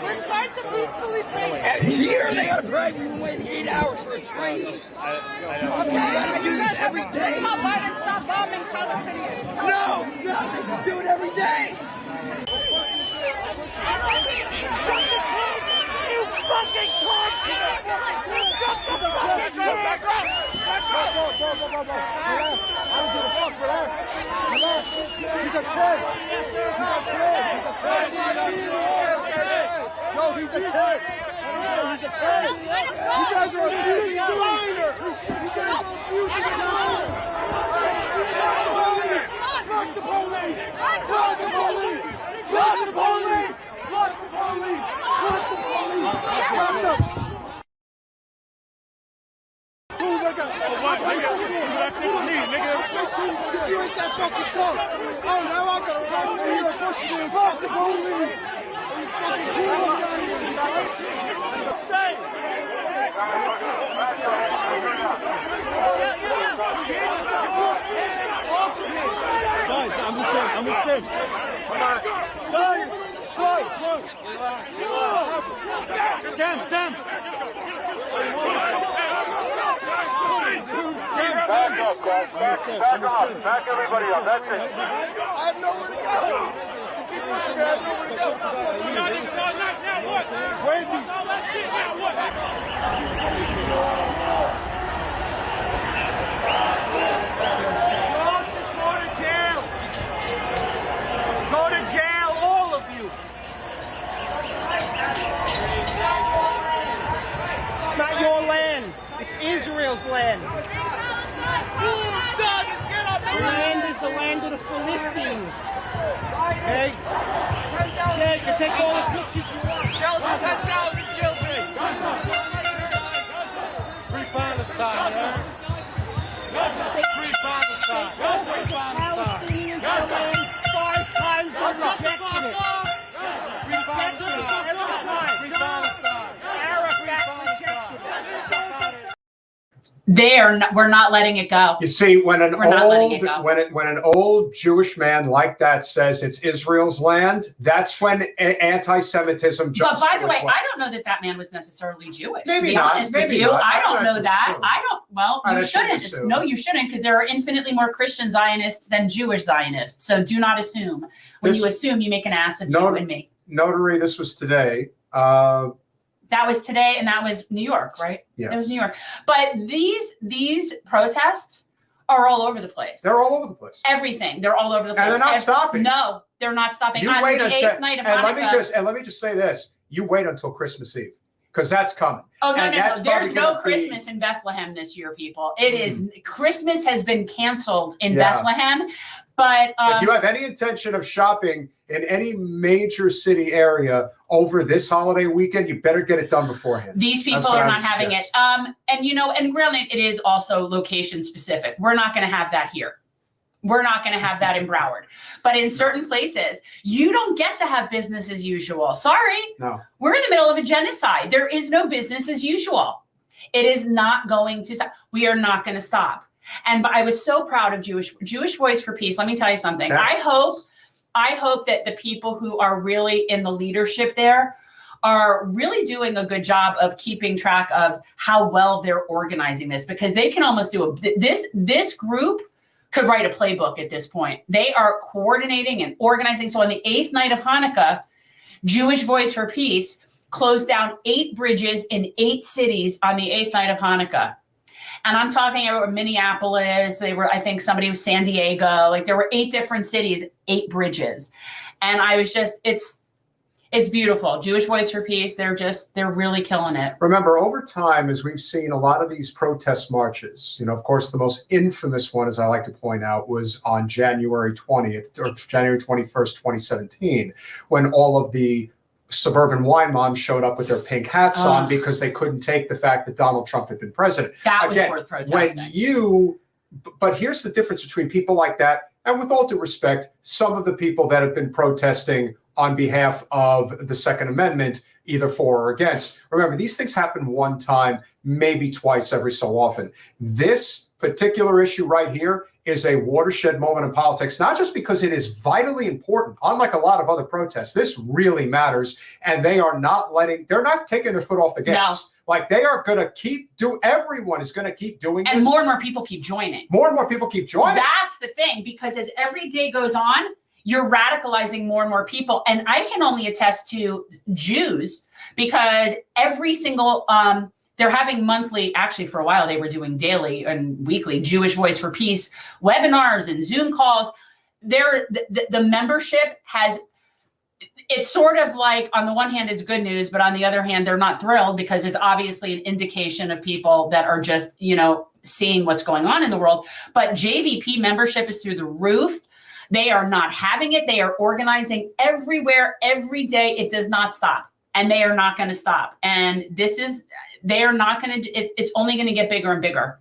We're trying to peacefully pray. And here they gotta pray. We've been waiting 8 hours for a train. We gotta do this every day. How Biden stop bombing Palestinians? No, they should do it every day. He's a kid. Yo, he's a kid. He's a kid. You guys are abusing the minor. You guys are abusing the minor. Lock the police. Lock the police. Lock the police. Lock the police. Lock the police. Lock them. Move like a... That shit with me, nigga. You ain't that fucking tough. Oh, now I gotta run over here and push you and talk the police. You fucking cool down here. Stay. Guys, I'm just saying. Come on. Guys, run. Tim. Back up, guys. Back up. Back everybody up. That's it. I have nowhere to go. Where is he? Go to jail. Go to jail, all of you. It's not your land. It's Israel's land. The land is the land of the Philistines. Okay? Yeah, you can take all the pictures you want. Shelter 10,000 children. Free Palestine, yeah? Free Palestine. Palestinians are land 5 times the rejected it. Free Palestine. Every time. Free Palestine. RFK rejected it. We're not letting it go. You see, when an We're an old Jewish man like that says it's Israel's land, that's when anti-Semitism jumps. But by the way, I don't know that man was necessarily Jewish. Maybe to be not. honest Maybe with you, not. I don't know that. Assume. I don't. Well, you shouldn't. No, you shouldn't, because there are infinitely more Christian Zionists than Jewish Zionists. So do not assume. When you assume, you make an ass of you and me. Notary, this was today. That was today, and that was New York, right? Yes. It was New York. But these protests are all over the place. They're all over the place. Everything. They're all over the place. And they're not stopping. No, they're not stopping. You On wait the until, 8th night of and Hanukkah. let me just say this: you wait until Christmas Eve, because that's coming. Oh, no. That's There's no gonna Christmas in Bethlehem this year, people. It is Christmas has been canceled in Bethlehem. But if you have any intention of shopping in any major city area over this holiday weekend, you better get it done beforehand. These people are not having it. And granted, it is also location specific. We're not going to have that here. We're not going to have that in Broward. But in certain places, you don't get to have business as usual. Sorry. No. We're in the middle of a genocide. There is no business as usual. It is not going to stop. We are not going to stop. And I was so proud of Jewish Voice for Peace. Let me tell you something. I hope that the people who are really in the leadership there are really doing a good job of keeping track of how well they're organizing this, because they can almost do this group could write a playbook at this point. They are coordinating and organizing. So on the 8th night of Hanukkah, Jewish Voice for Peace closed down 8 bridges in 8 cities on the 8th night of Hanukkah. And I'm talking about Minneapolis. I think somebody was San Diego. Like, there were 8 different cities, 8 bridges. And I was just, it's beautiful. Jewish Voice for Peace. They're really killing it. Remember, over time, as we've seen a lot of these protest marches, of course, the most infamous one, as I like to point out, was on January 20th or January 21st, 2017, when all of the suburban wine moms showed up with their pink hats on because they couldn't take the fact that Donald Trump had been president. That was worth protesting. But here's the difference between people like that, and with all due respect, some of the people that have been protesting on behalf of the Second Amendment, either for or against. Remember, these things happen one time, maybe twice every so often. This particular issue right here is a watershed moment in politics, not just because it is vitally important. Unlike a lot of other protests, this really matters, and they're not taking their foot off the gas. No. Like, they are going to everyone is going to keep doing this. And more people keep joining. More and more people keep joining. That's the thing, because as every day goes on, you're radicalizing more and more people. And I can only attest to Jews, because every single, they're having monthly, actually for a while they were doing daily and weekly Jewish Voice for Peace webinars and Zoom calls. The membership has, it's sort of like, on the one hand, it's good news, but on the other hand, they're not thrilled, because it's obviously an indication of people that are just, seeing what's going on in the world. But JVP membership is through the roof. They are not having it. They are organizing everywhere, every day. It does not stop, and they are not going to stop. And they are not going to, it's only going to get bigger and bigger.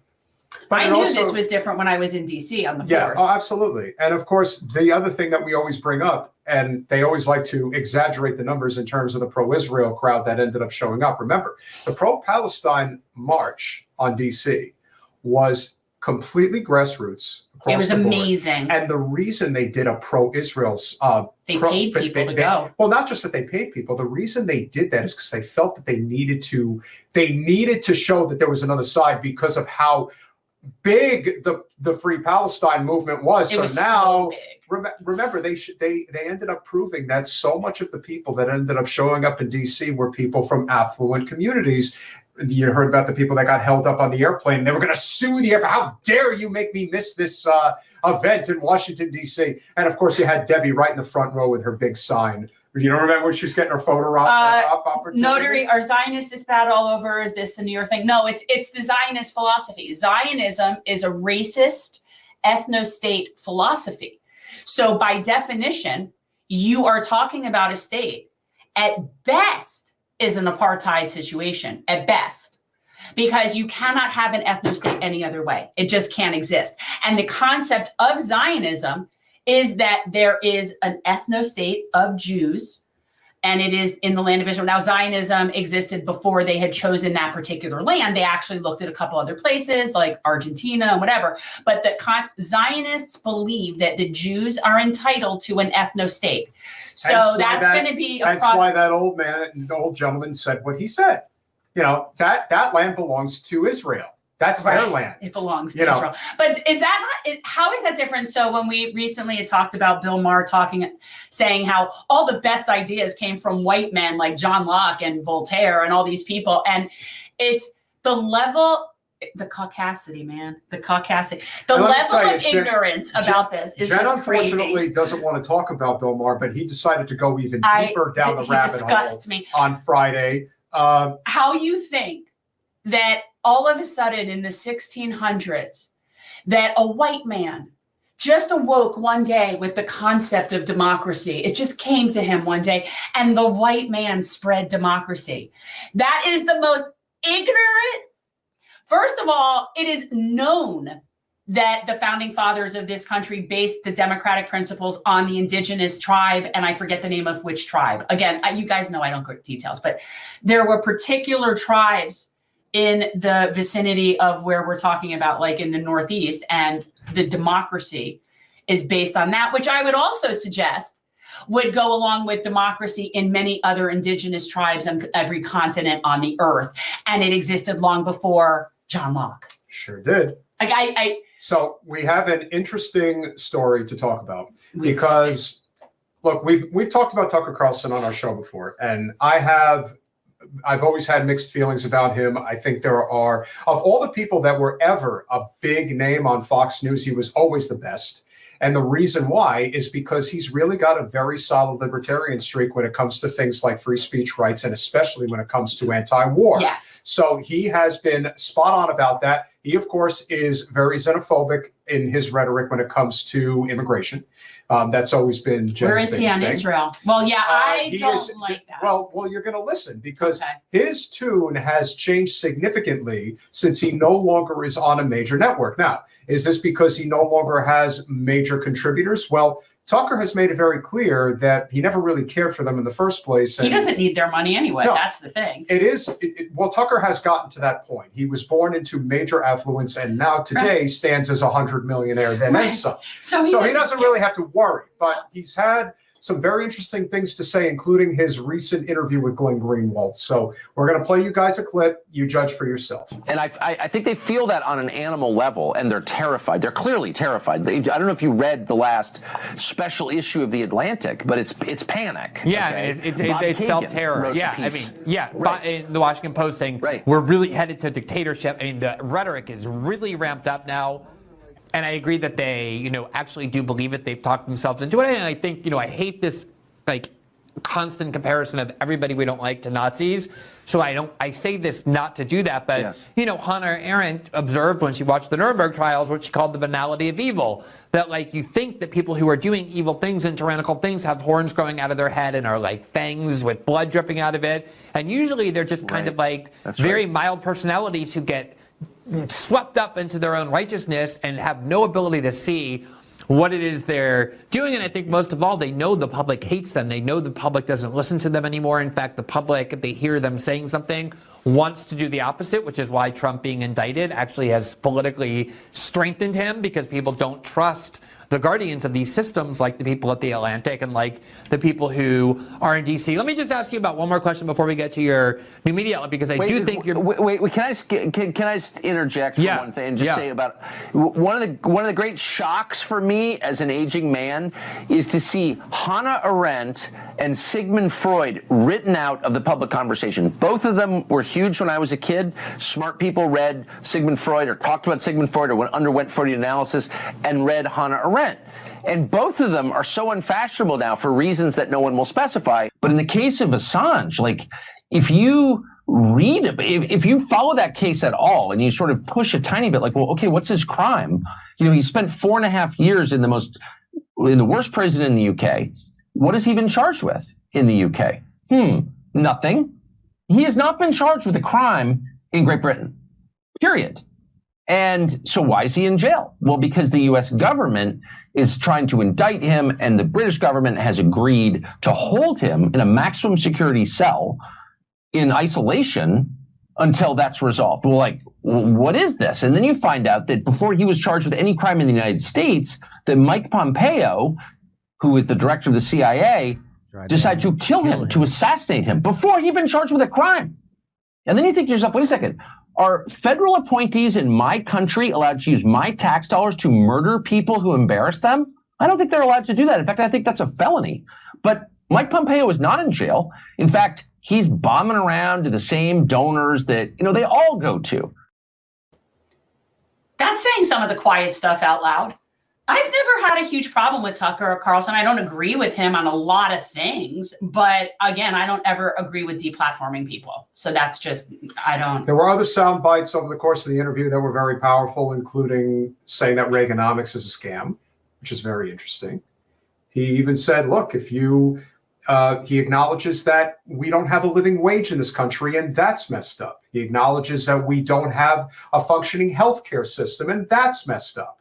But I knew this was different when I was in DC on the 4th. Yeah, oh, absolutely. And of course, the other thing that we always bring up, and they always like to exaggerate the numbers in terms of the pro-Israel crowd that ended up showing up. Remember, the pro-Palestine march on DC was completely grassroots. It was amazing. And the reason they did a pro-Israel, they paid people to go. Well, not just that they paid people. The reason they did that is because they felt that they needed to show that there was another side, because of how big the Free Palestine movement was. It was so big. Remember, they ended up proving that so much of the people that ended up showing up in DC were people from affluent communities. You heard about the people that got held up on the airplane. They were going to sue the airplane. How dare you make me miss this event in Washington, D.C.? And of course, you had Debbie right in the front row with her big sign. You don't remember when she was getting her photo op opportunity? Notary, are Zionists is bad all over? Is this a New York thing? No, it's the Zionist philosophy. Zionism is a racist ethno-state philosophy. So by definition, you are talking about a state at best is an apartheid situation, at best, because you cannot have an ethno-state any other way. It just can't exist. And the concept of Zionism is that there is an ethno-state of Jews, and it is in the land of Israel. Now, Zionism existed before they had chosen that particular land. They actually looked at a couple other places like Argentina and whatever. But the Zionists believe that the Jews are entitled to an ethno-state. So that's going to be a process. That's why that the old gentleman said what he said. That land belongs to Israel. That's their land. It belongs to Israel. But is that not, how is that different? So when we recently had talked about Bill Maher saying how all the best ideas came from white men like John Locke and Voltaire and all these people. And it's the level, the caucasity, man, the caucasity. The level of ignorance about this is just crazy. Jen unfortunately doesn't want to talk about Bill Maher, but he decided to go even deeper down the rabbit hole on Friday. How you think that all of a sudden in the 1600s, that a white man just awoke one day with the concept of democracy. It just came to him one day, and the white man spread democracy. That is the most ignorant. First of all, it is known that the founding fathers of this country based the democratic principles on the indigenous tribe, and I forget the name of which tribe. Again, you guys know I don't go into details, but there were particular tribes in the vicinity of where we're talking about, like in the Northeast, and the democracy is based on that, which I would also suggest would go along with democracy in many other indigenous tribes on every continent on the earth. And it existed long before John Locke. Sure did. So we have an interesting story to talk about, because look, we've talked about Tucker Carlson on our show before, and I've always had mixed feelings about him. I think there are, of all the people that were ever a big name on Fox News, he was always the best. And the reason why is because he's really got a very solid libertarian streak when it comes to things like free speech rights, and especially when it comes to anti-war. Yes. So he has been spot on about that. He, of course, is very xenophobic in his rhetoric when it comes to immigration. That's always been Jen's Where is he on Israel? Well, yeah, I don't like that. Well, you're going to listen, because his tune has changed significantly since he no longer is on a major network. Now, is this because he no longer has major contributors? Well, Tucker has made it very clear that he never really cared for them in the first place. He doesn't need their money anyway. No, that's the thing. Well, Tucker has gotten to that point. He was born into major affluence, and now today stands as a 100 millionaire, then and some. So he doesn't really have to worry. But he's had some very interesting things to say, including his recent interview with Glenn Greenwald. So we're going to play you guys a clip. You judge for yourself. And I think they feel that on an animal level, and they're terrified. They're clearly terrified. I don't know if you read the last special issue of The Atlantic, but it's panic. Yeah, okay? I mean, it's self-terror. Yeah, I mean, yeah. Right. In the Washington Post saying we're really headed to dictatorship. I mean, the rhetoric is really ramped up now. And I agree that they, actually do believe it. They've talked themselves into it. And I think, I hate this, constant comparison of everybody we don't like to Nazis. So I say this not to do that, but, Hannah Arendt observed when she watched the Nuremberg trials, what she called the banality of evil. That, you think that people who are doing evil things and tyrannical things have horns growing out of their head and are like fangs with blood dripping out of it. And usually they're just kind of very mild personalities who get swept up into their own righteousness and have no ability to see what it is they're doing. And I think most of all, they know the public hates them. They know the public doesn't listen to them anymore. In fact, the public, if they hear them saying something, wants to do the opposite, which is why Trump being indicted actually has politically strengthened him, because people don't trust the guardians of these systems, like the people at the Atlantic and like the people who are in D.C. Let me just ask you about one more question before we get to your new media outlet, because I do think you're. Wait, can I just interject for one thing and just say about one of the great shocks for me as an aging man is to see Hannah Arendt and Sigmund Freud written out of the public conversation. Both of them were huge when I was a kid. Smart people read Sigmund Freud or talked about Sigmund Freud or underwent Freudian analysis and read Hannah Arendt. And both of them are so unfashionable now for reasons that no one will specify. But in the case of Assange, if you read, if you follow that case at all and you sort of push a tiny bit, well, okay, what's his crime? He spent 4.5 years in the worst prison in the UK. What has he been charged with in the UK? Nothing. He has not been charged with a crime in Great Britain, period. And so why is he in jail? Well, because the U.S. government is trying to indict him, and the British government has agreed to hold him in a maximum security cell in isolation until that's resolved. Well, what is this? And then you find out that before he was charged with any crime in the United States, that Mike Pompeo, who is the director of the CIA, decided to kill him, to assassinate him before he'd been charged with a crime. And then you think to yourself, wait a second. Are federal appointees in my country allowed to use my tax dollars to murder people who embarrass them? I don't think they're allowed to do that. In fact, I think that's a felony. But Mike Pompeo is not in jail. In fact, he's bombing around to the same donors that, they all go to. That's saying some of the quiet stuff out loud. I've never had a huge problem with Tucker or Carlson. I don't agree with him on a lot of things, but again, I don't ever agree with deplatforming people. So that's just, I don't. There were other sound bites over the course of the interview that were very powerful, including saying that Reaganomics is a scam, which is very interesting. He even said, look, if you, he acknowledges that we don't have a living wage in this country, and that's messed up. He acknowledges that we don't have a functioning healthcare system, and that's messed up.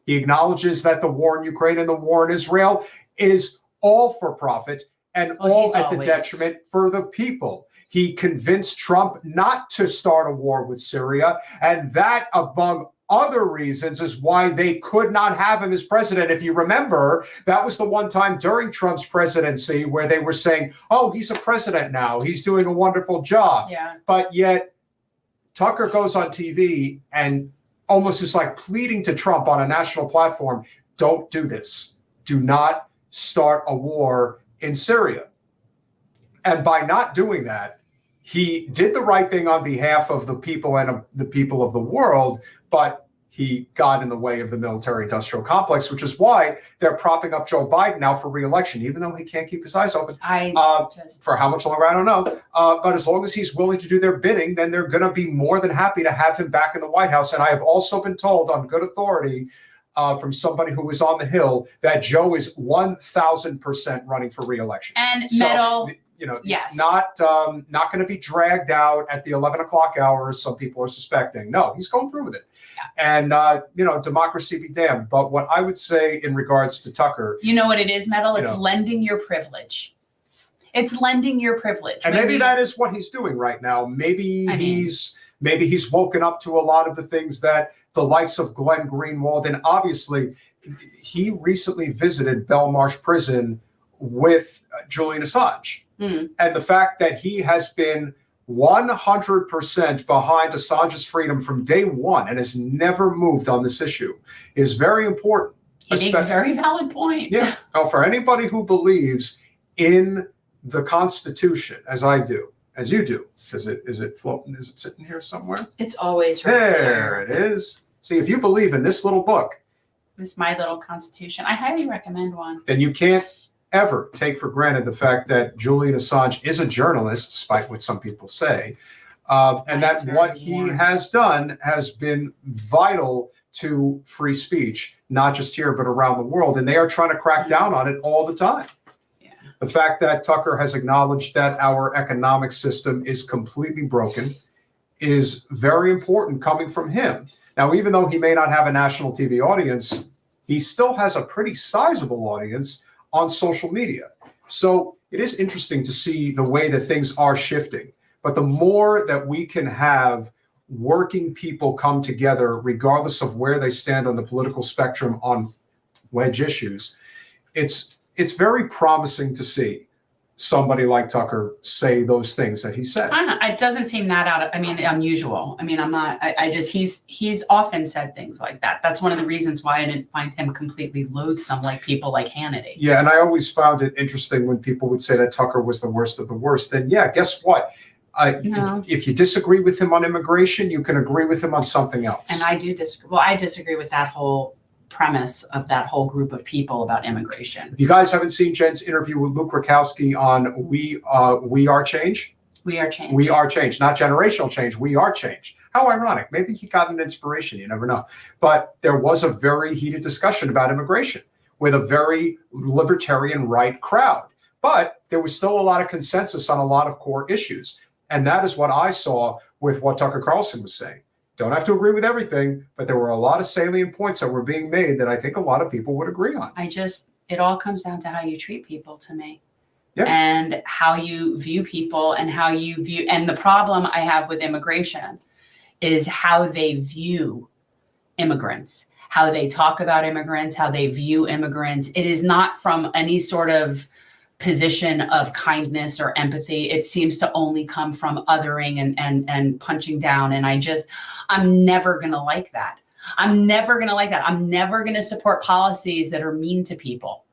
He acknowledges that the war in Ukraine and the war in Israel is all for profit and all at the detriment for the people. He convinced Trump not to start a war with Syria, and that, among other reasons, is why they could not have him as president. If you remember, that was the one time during Trump's presidency where they were saying, oh, he's a president now. He's doing a wonderful job. Yeah. But yet Tucker goes on TV and almost is pleading to Trump on a national platform, don't do this. Do not start a war in Syria. And by not doing that, he did the right thing on behalf of the people and the people of the world, but he got in the way of the military-industrial complex, which is why they're propping up Joe Biden now for re-election, even though he can't keep his eyes open. For how much longer, I don't know. But as long as he's willing to do their bidding, then they're going to be more than happy to have him back in the White House. And I have also been told on good authority from somebody who was on the Hill that Joe is 1,000% running for re-election. And Meadow. Yes. Not going to be dragged out at the 11 o'clock hour, as some people are suspecting. No, he's going through with it. Yeah. And, democracy be damned. But what I would say in regards to Tucker. You know what it is, Metal? It's lending your privilege. It's lending your privilege. And maybe that is what he's doing right now. Maybe he's woken up to a lot of the things that the likes of Glenn Greenwald, and obviously he recently visited Belmarsh Prison with Julian Assange. And the fact that he has been 100% behind Assange's freedom from day one and has never moved on this issue is very important. He makes a very valid point. Yeah. Now, for anybody who believes in the Constitution, as I do, as you do, is it floating? Is it sitting here somewhere? It's always right there. It is. See, if you believe in this little book, this My Little Constitution, I highly recommend one. Then you can't ever take for granted the fact that Julian Assange is a journalist, despite what some people say, and that what he has done has been vital to free speech, not just here, but around the world. And they are trying to crack down on it all the time. Yeah. The fact that Tucker has acknowledged that our economic system is completely broken is very important coming from him. Now, even though he may not have a national TV audience, he still has a pretty sizable audience on social media. So it is interesting to see the way that things are shifting. But the more that we can have working people come together, regardless of where they stand on the political spectrum on wedge issues, it's very promising to see somebody like Tucker say those things that he said. I don't know. It doesn't seem that unusual. I mean, he's often said things like that. That's one of the reasons why I didn't find him completely loathsome like people like Hannity. Yeah, and I always found it interesting when people would say that Tucker was the worst of the worst. And yeah, guess what? If you disagree with him on immigration, you can agree with him on something else. And I do disagree. Well, I disagree with that whole premise of that whole group of people about immigration. If you guys haven't seen Jen's interview with Luke Rakowski on We Are Change. We Are Change. We Are Change, not generational change. We are change. How ironic. Maybe he got an inspiration. You never know. But there was a very heated discussion about immigration with a very libertarian right crowd. But there was still a lot of consensus on a lot of core issues. And that is what I saw with what Tucker Carlson was saying. Don't have to agree with everything, but there were a lot of salient points that were being made that I think a lot of people would agree on. It all comes down to how you treat people to me. Yeah. And how you view people and how you view, and the problem I have with immigration is how they view immigrants, how they talk about immigrants, how they view immigrants. It is not from any sort of position of kindness or empathy. It seems to only come from othering and punching down. And I'm never going to like that. I'm never going to like that. I'm never going to support policies that are mean to people.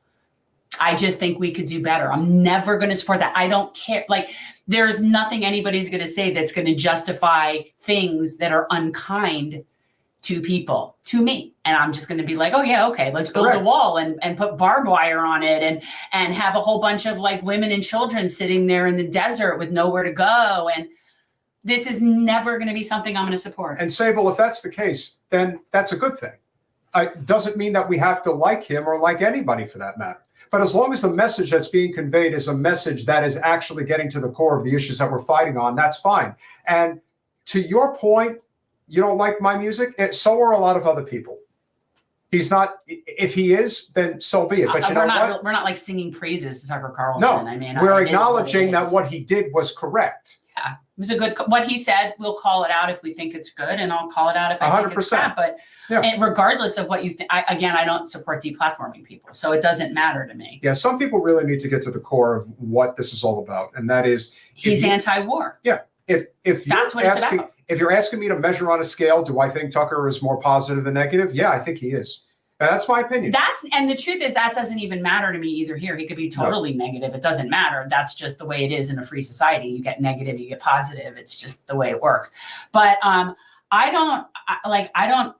I just think we could do better. I'm never going to support that. I don't care. Like, there's nothing anybody's going to say that's going to justify things that are unkind to people, to me. And I'm just going to be like, oh yeah, okay, let's build a wall and put barbed wire on it and have a whole bunch of like women and children sitting there in the desert with nowhere to go. And this is never going to be something I'm going to support. And Sable, if that's the case, then that's a good thing. It doesn't mean that we have to like him or like anybody for that matter. But as long as the message that's being conveyed is a message that is actually getting to the core of the issues that we're fighting on, that's fine. And to your point, you don't like my music? So are a lot of other people. He's not, if he is, then so be it. But you know what? We're not like singing praises to Tucker Carlson. No, I mean, we're acknowledging that what he did was correct. Yeah, it was a good, what he said, we'll call it out if we think it's good, and I'll call it out if I think it's crap. But and regardless of what you think, I don't support deplatforming people, so it doesn't matter to me. Yeah, some people really need to get to the core of what this is all about, and that is he's anti-war. Yeah, if that's what it's about. If you're asking me to measure on a scale, do I think Tucker is more positive than negative? Yeah, I think he is. And that's my opinion. And the truth is that doesn't even matter to me either here. He could be totally negative. It doesn't matter. That's just the way it is in a free society. You get negative, you get positive. It's just the way it works. But I don't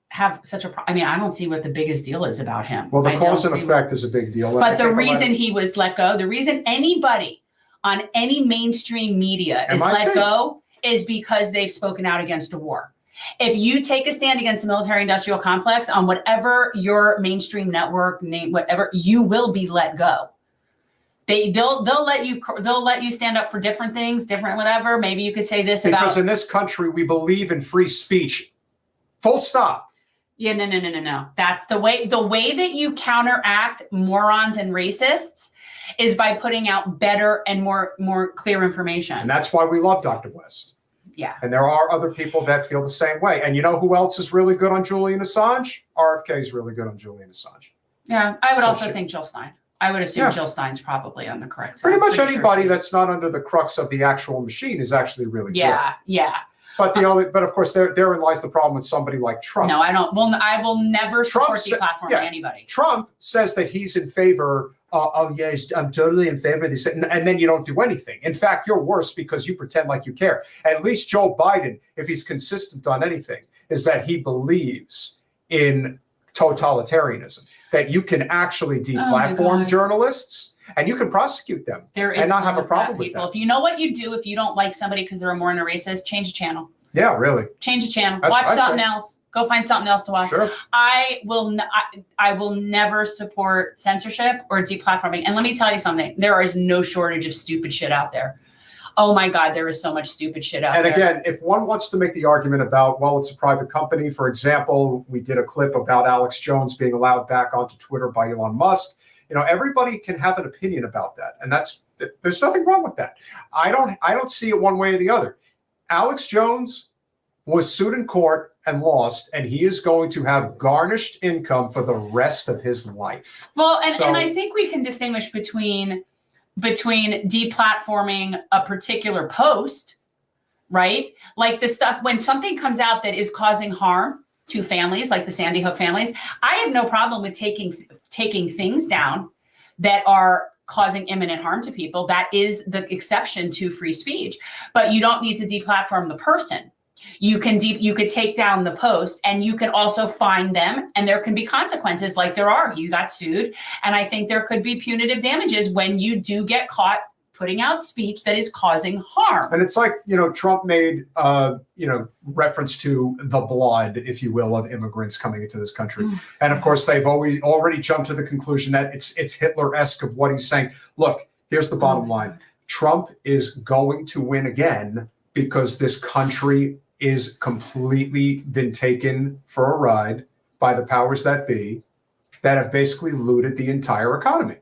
have such a, I don't see what the biggest deal is about him. Well, the cause and effect is a big deal. But the reason he was let go, the reason anybody on any mainstream media is let go is because they've spoken out against a war. If you take a stand against the military-industrial complex on whatever your mainstream network name, whatever, you will be let go. They'll let you stand up for different things, different whatever. Maybe you could say this because in this country we believe in free speech. Full stop. Yeah, no. That's the way that you counteract morons and racists is by putting out better and more clear information. And that's why we love Dr. West. Yeah. And there are other people that feel the same way. And you know who else is really good on Julian Assange? RFK is really good on Julian Assange. Yeah, I would also think Jill Stein. I would assume Yeah. Jill Stein's probably on the correct side. Pretty much Pretty sure anybody she is. that's not under the crux of the actual machine is actually really good. Yeah. But but of course, therein lies the problem with somebody like Trump. No, I don't. Well, I will never support sa- deplatforming anybody. Trump says that he's in favor. Yes, I'm totally in favor of this, and then you don't do anything. In fact, you're worse because you pretend like you care. At least Joe Biden, if he's consistent on anything, is that he believes in totalitarianism, that you can actually deplatform journalists and you can prosecute them and not have a problem with that. If you know what you do, if you don't like somebody because they're a more racist, change the channel. Yeah, really. Change the channel. That's Watch what I something say. else. Go find something else to watch. Sure. I will never support censorship or deplatforming. And let me tell you something. There is no shortage of stupid shit out there. Oh my God, there is so much stupid shit out there. And again, if one wants to make the argument about, well, it's a private company, for example, we did a clip about Alex Jones being allowed back onto Twitter by Elon Musk. You know, everybody can have an opinion about that. And there's nothing wrong with that. I don't see it one way or the other. Alex Jones was sued in court and lost, and he is going to have garnished income for the rest of his life. Well, and I think we can distinguish between deplatforming a particular post, right? Like the stuff when something comes out that is causing harm to families, like the Sandy Hook families, I have no problem with taking things down that are causing imminent harm to people. That is the exception to free speech. But you don't need to deplatform the person. You could take down the post, and you can also fine them, and there can be consequences like there are. He got sued, and I think there could be punitive damages when you do get caught putting out speech that is causing harm. And it's like, Trump made, reference to the blood, if you will, of immigrants coming into this country. And of course, they've already jumped to the conclusion that it's Hitler-esque of what he's saying. Look, here's the bottom line. Trump is going to win again because this country is completely been taken for a ride by the powers that be that have basically looted the entire economy.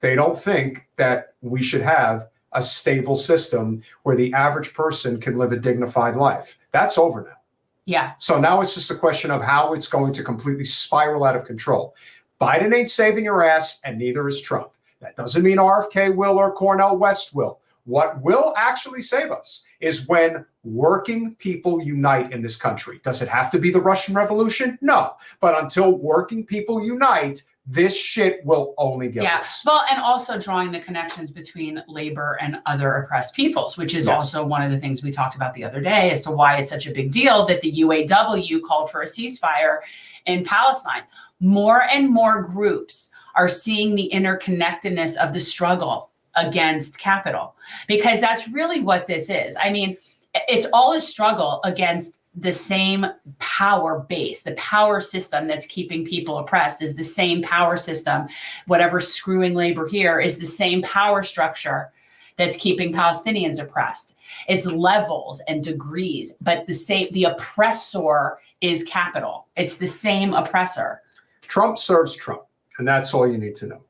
They don't think that we should have a stable system where the average person can live a dignified life. That's over now. Yeah. So now it's just a question of how it's going to completely spiral out of control. Biden ain't saving your ass, and neither is Trump. That doesn't mean RFK will or Cornel West will. What will actually save us is when working people unite in this country. Does it have to be the Russian Revolution? No. But until working people unite, this shit will only get worse. Well, and also drawing the connections between labor and other oppressed peoples, which is also one of the things we talked about the other day as to why it's such a big deal that the UAW called for a ceasefire in Palestine. More and more groups are seeing the interconnectedness of the struggle against capital, because that's really what this is. I mean, it's all a struggle against the same power base. The power system that's keeping people oppressed is the same power system. Whatever screwing labor here is the same power structure that's keeping Palestinians oppressed. It's levels and degrees, but the oppressor is capital. It's the same oppressor. Trump serves Trump, and that's all you need to know.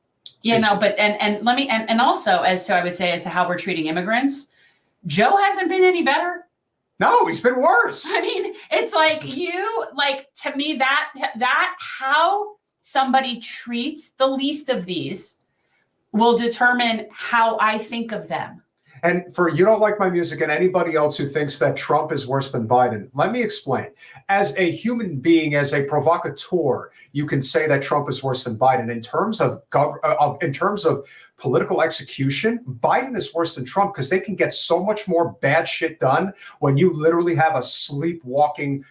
Yeah, no, but and also as to how we're treating immigrants, Joe hasn't been any better. No, he's been worse. I mean, it's like to me that how somebody treats the least of these will determine how I think of them. And for You Don't Like My Music and anybody else who thinks that Trump is worse than Biden, let me explain. As a human being, as a provocateur, you can say that Trump is worse than Biden. In terms of political execution, Biden is worse than Trump because they can get so much more bad shit done when you literally have a sleepwalking,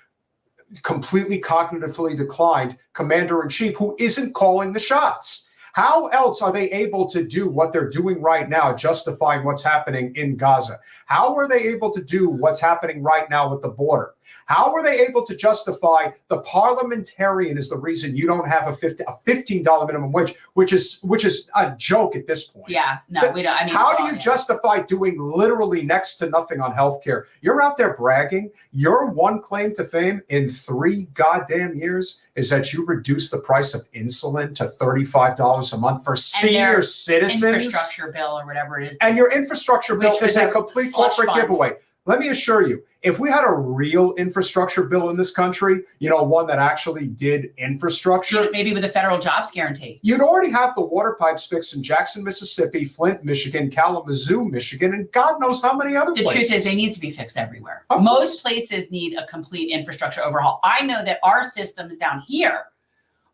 completely cognitively declined commander-in-chief who isn't calling the shots. How else are they able to do what they're doing right now, justifying what's happening in Gaza? How are they able to do what's happening right now with the border? How are they able to justify the parliamentarian is the reason you don't have a $15 minimum wage, which is a joke at this point? Yeah, no, we don't. I mean, how do you justify doing literally next to nothing on healthcare? You're out there bragging. Your one claim to fame in 3 goddamn years is that you reduced the price of insulin to $35 a month for senior citizens. Infrastructure bill or whatever it is. And your infrastructure bill is a complete corporate giveaway. let me assure you, if we had a real infrastructure bill in this country, one that actually did infrastructure, maybe with a federal jobs guarantee, you'd already have the water pipes fixed in Jackson, Mississippi, Flint, Michigan, Kalamazoo, Michigan, and God knows how many other places. The truth is they need to be fixed everywhere. Most places need a complete infrastructure overhaul. I know that our systems down here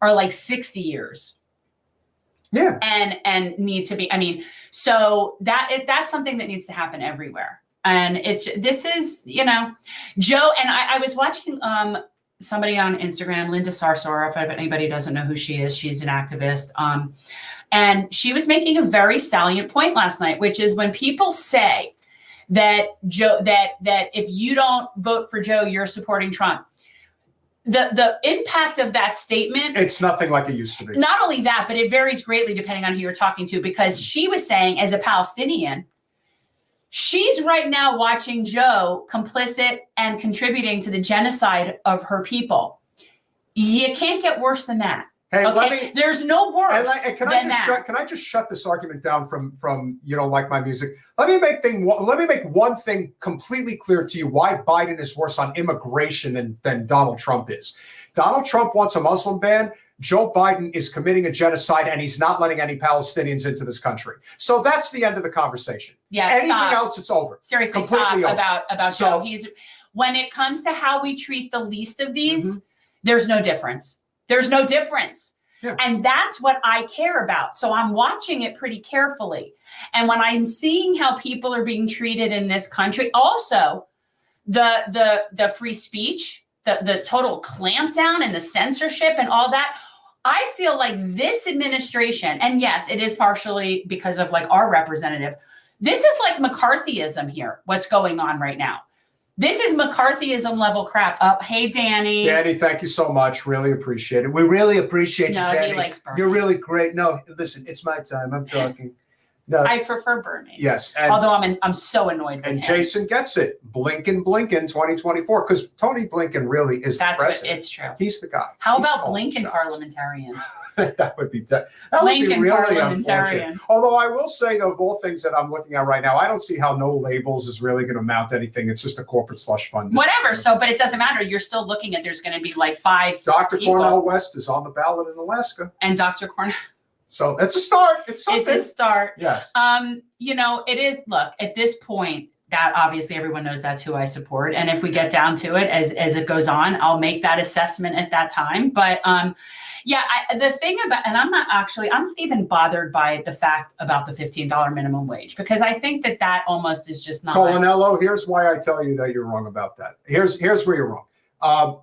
are like 60 years. Yeah. And need to be, so that's something that needs to happen everywhere. And this is, Joe, and I was watching somebody on Instagram, Linda Sarsour, if anybody doesn't know who she is, she's an activist. And she was making a very salient point last night, which is when people say that Joe, that if you don't vote for Joe, you're supporting Trump. The impact of that statement, it's nothing like it used to be. Not only that, but it varies greatly depending on who you're talking to, because she was saying, as a Palestinian, she's right now watching Joe complicit and contributing to the genocide of her people. You can't get worse than that. Hey, okay? There's no worse can than that. Can I just shut this argument down from you don't like my music? Let me make one thing completely clear to you why Biden is worse on immigration than Donald Trump is. Donald Trump wants a Muslim ban. Joe Biden is committing a genocide, and he's not letting any Palestinians into this country. So that's the end of the conversation. Yeah, anything stop. else, it's over. Seriously, Completely stop over. about Joe. When it comes to how we treat the least of these, there's no difference. There's no difference. Yeah. And that's what I care about. So I'm watching it pretty carefully. And when I'm seeing how people are being treated in this country, also the free speech, the total clampdown and the censorship and all that, I feel like this administration, and yes, it is partially because of like our representative, this is like McCarthyism here, what's going on right now. This is McCarthyism level crap. Hey, Danny. Danny, thank you so much. Really appreciate it. We really appreciate you, Danny. He likes Bernie. You're really great. No, listen, it's my time. I'm talking. No. I prefer Bernie. Yes. Although I'm so annoyed with him. And Jason gets it. Blinken 2024. Because Tony Blinken really is the president. It's true. He's the guy. How about Blinken parliamentarian? That would be really unfortunate. Although I will say, of all things that I'm looking at right now, I don't see how no labels is really going to amount to anything. It's just a corporate slush fund. Whatever. So, but it doesn't matter. You're still looking at there's going to be like 5 Dr. people. Cornel West is on the ballot in Alaska. And Dr. Cornel. So it's a start. It's something. It's a start. Yes. It is. Look, at this point, that obviously everyone knows that's who I support. And if we get down to it, as it goes on, I'll make that assessment at that time. But the thing about, and I'm not even bothered by the fact about the $15 minimum wage, because I think that almost is just not. Colanello, here's why I tell you that you're wrong about that. Here's where you're wrong.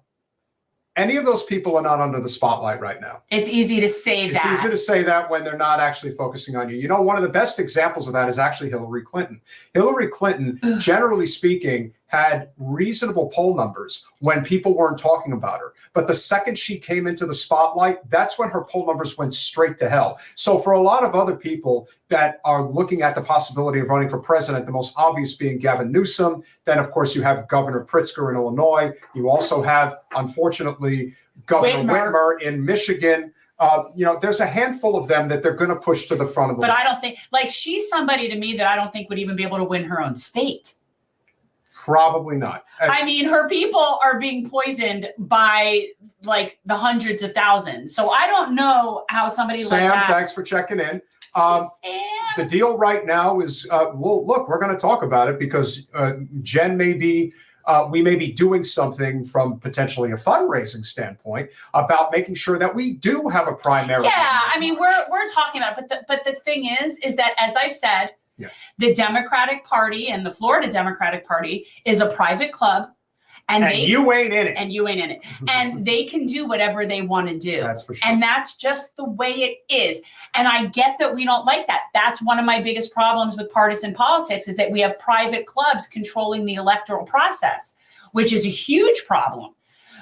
Any of those people are not under the spotlight right now. It's easy to say that. It's easy to say that when they're not actually focusing on you. One of the best examples of that is actually Hillary Clinton. Hillary Clinton, generally speaking, had reasonable poll numbers when people weren't talking about her. But the second she came into the spotlight, that's when her poll numbers went straight to hell. So for a lot of other people that are looking at the possibility of running for president, the most obvious being Gavin Newsom. Then, of course, you have Governor Pritzker in Illinois. You also have, unfortunately, Governor Whitmer in Michigan. There's a handful of them that they're going to push to the front of the But I don't think, she's somebody to me that I don't think would even be able to win her own state. Probably not. Her people are being poisoned by the hundreds of thousands. So I don't know how somebody like that. Sam, thanks for checking in. The deal right now is, look, we're going to talk about it because Jen we may be doing something from potentially a fundraising standpoint about making sure that we do have a primary. Yeah, we're talking about it, but the thing is that, as I've said, the Democratic Party and the Florida Democratic Party is a private club. And you ain't in it. And you ain't in it. And they can do whatever they want to do. That's for sure. And that's just the way it is. And I get that we don't like that. That's one of my biggest problems with partisan politics, is that we have private clubs controlling the electoral process, which is a huge problem.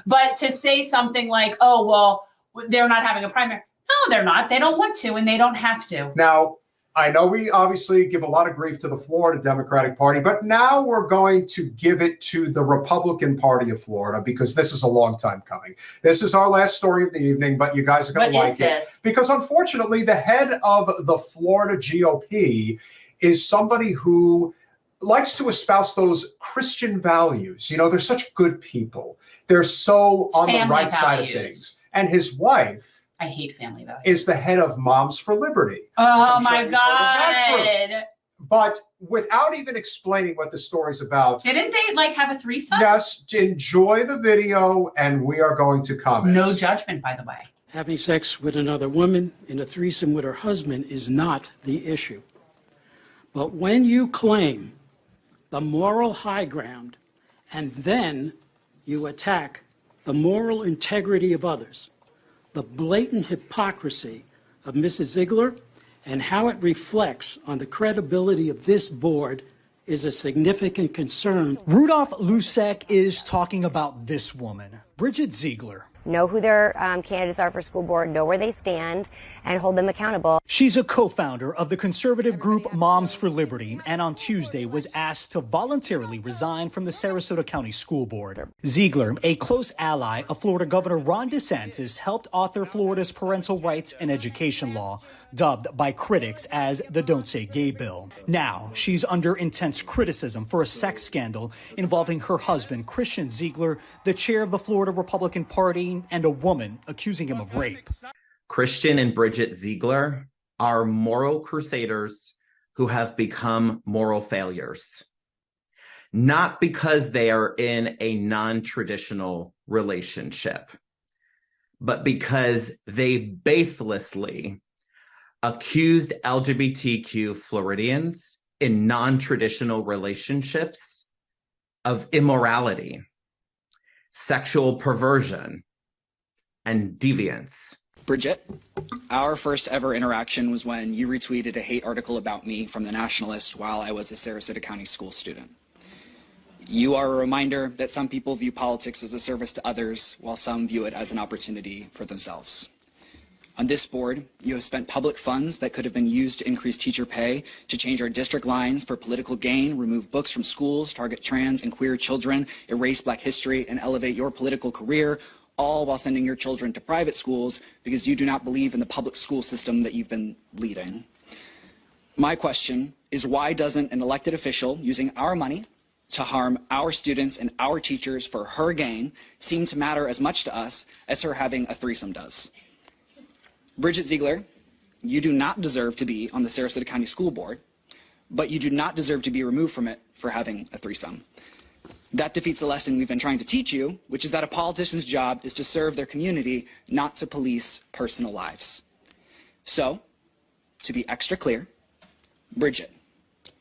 But to say something like, oh, well, they're not having a primary. No, they're not. They don't want to, and they don't have to. Now, I know we obviously give a lot of grief to the Florida Democratic Party, but now we're going to give it to the Republican Party of Florida, because this is a long time coming. This is our last story of the evening, but you guys are going to like it. Because unfortunately, the head of the Florida GOP is somebody who likes to espouse those Christian values. You know, they're such good people. They're so on the right side of things. And his wife, I hate family values, is the head of Moms for Liberty. Oh my God. But without even explaining what the story's about. Didn't they like have a threesome? Yes, enjoy the video and we are going to comment. No judgment, by the way. Having sex with another woman in a threesome with her husband is not the issue. But when you claim the moral high ground and then you attack the moral integrity of others, the blatant hypocrisy of Mrs. Zeigler and how it reflects on the credibility of this board is a significant concern. Rudolph Lusek is talking about this woman, Bridget Zeigler. Know who their candidates are for school board, know where they stand, and hold them accountable. She's a co-founder of the conservative group Moms for Liberty, and on Tuesday was asked to voluntarily resign from the Sarasota County School Board. Zeigler, a close ally of Florida Governor Ron DeSantis, helped author Florida's parental rights and education law, dubbed by critics as the Don't Say Gay bill. Now, she's under intense criticism for a sex scandal involving her husband, Christian Zeigler, the chair of the Florida Republican Party, and a woman accusing him of rape. Christian and Bridget Zeigler are moral crusaders who have become moral failures, not because they are in a non-traditional relationship, but because they baselessly accused LGBTQ Floridians in non-traditional relationships of immorality, sexual perversion, and deviance. Bridget, our first ever interaction was when you retweeted a hate article about me from The Nationalist while I was a Sarasota County school student. You are a reminder that some people view politics as a service to others, while some view it as an opportunity for themselves. On this board, you have spent public funds that could have been used to increase teacher pay, to change our district lines for political gain, remove books from schools, target trans and queer children, erase Black history, and elevate your political career, all while sending your children to private schools because you do not believe in the public school system that you've been leading. My question is, why doesn't an elected official using our money to harm our students and our teachers for her gain seem to matter as much to us as her having a threesome does? Bridget Zeigler, you do not deserve to be on the Sarasota County School Board, but you do not deserve to be removed from it for having a threesome. That defeats the lesson we've been trying to teach you, which is that a politician's job is to serve their community, not to police personal lives. So, to be extra clear, Bridget,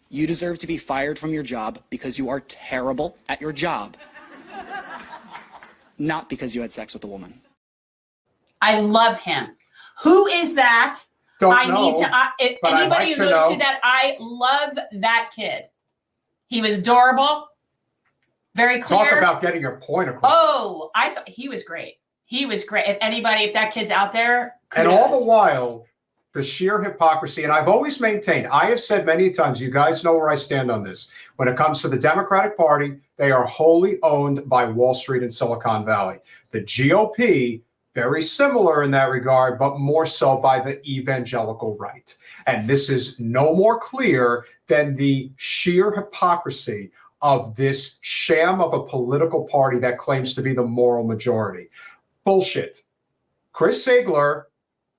you deserve to be fired from your job because you are terrible at your job, not because you had sex with a woman. I love him. Who is that? Don't know, need to. If anybody who knows who that, I love that kid. He was adorable. Very clear. Talk about getting your point across. Oh, I thought he was great. He was great. If that kid's out there, kudos. And all the while, the sheer hypocrisy, and I've always maintained, I have said many times, you guys know where I stand on this. When it comes to the Democratic Party, they are wholly owned by Wall Street and Silicon Valley. The GOP, very similar in that regard, but more so by the evangelical right. And this is no more clear than the sheer hypocrisy of this sham of a political party that claims to be the moral majority. Bullshit. Chris Zeigler,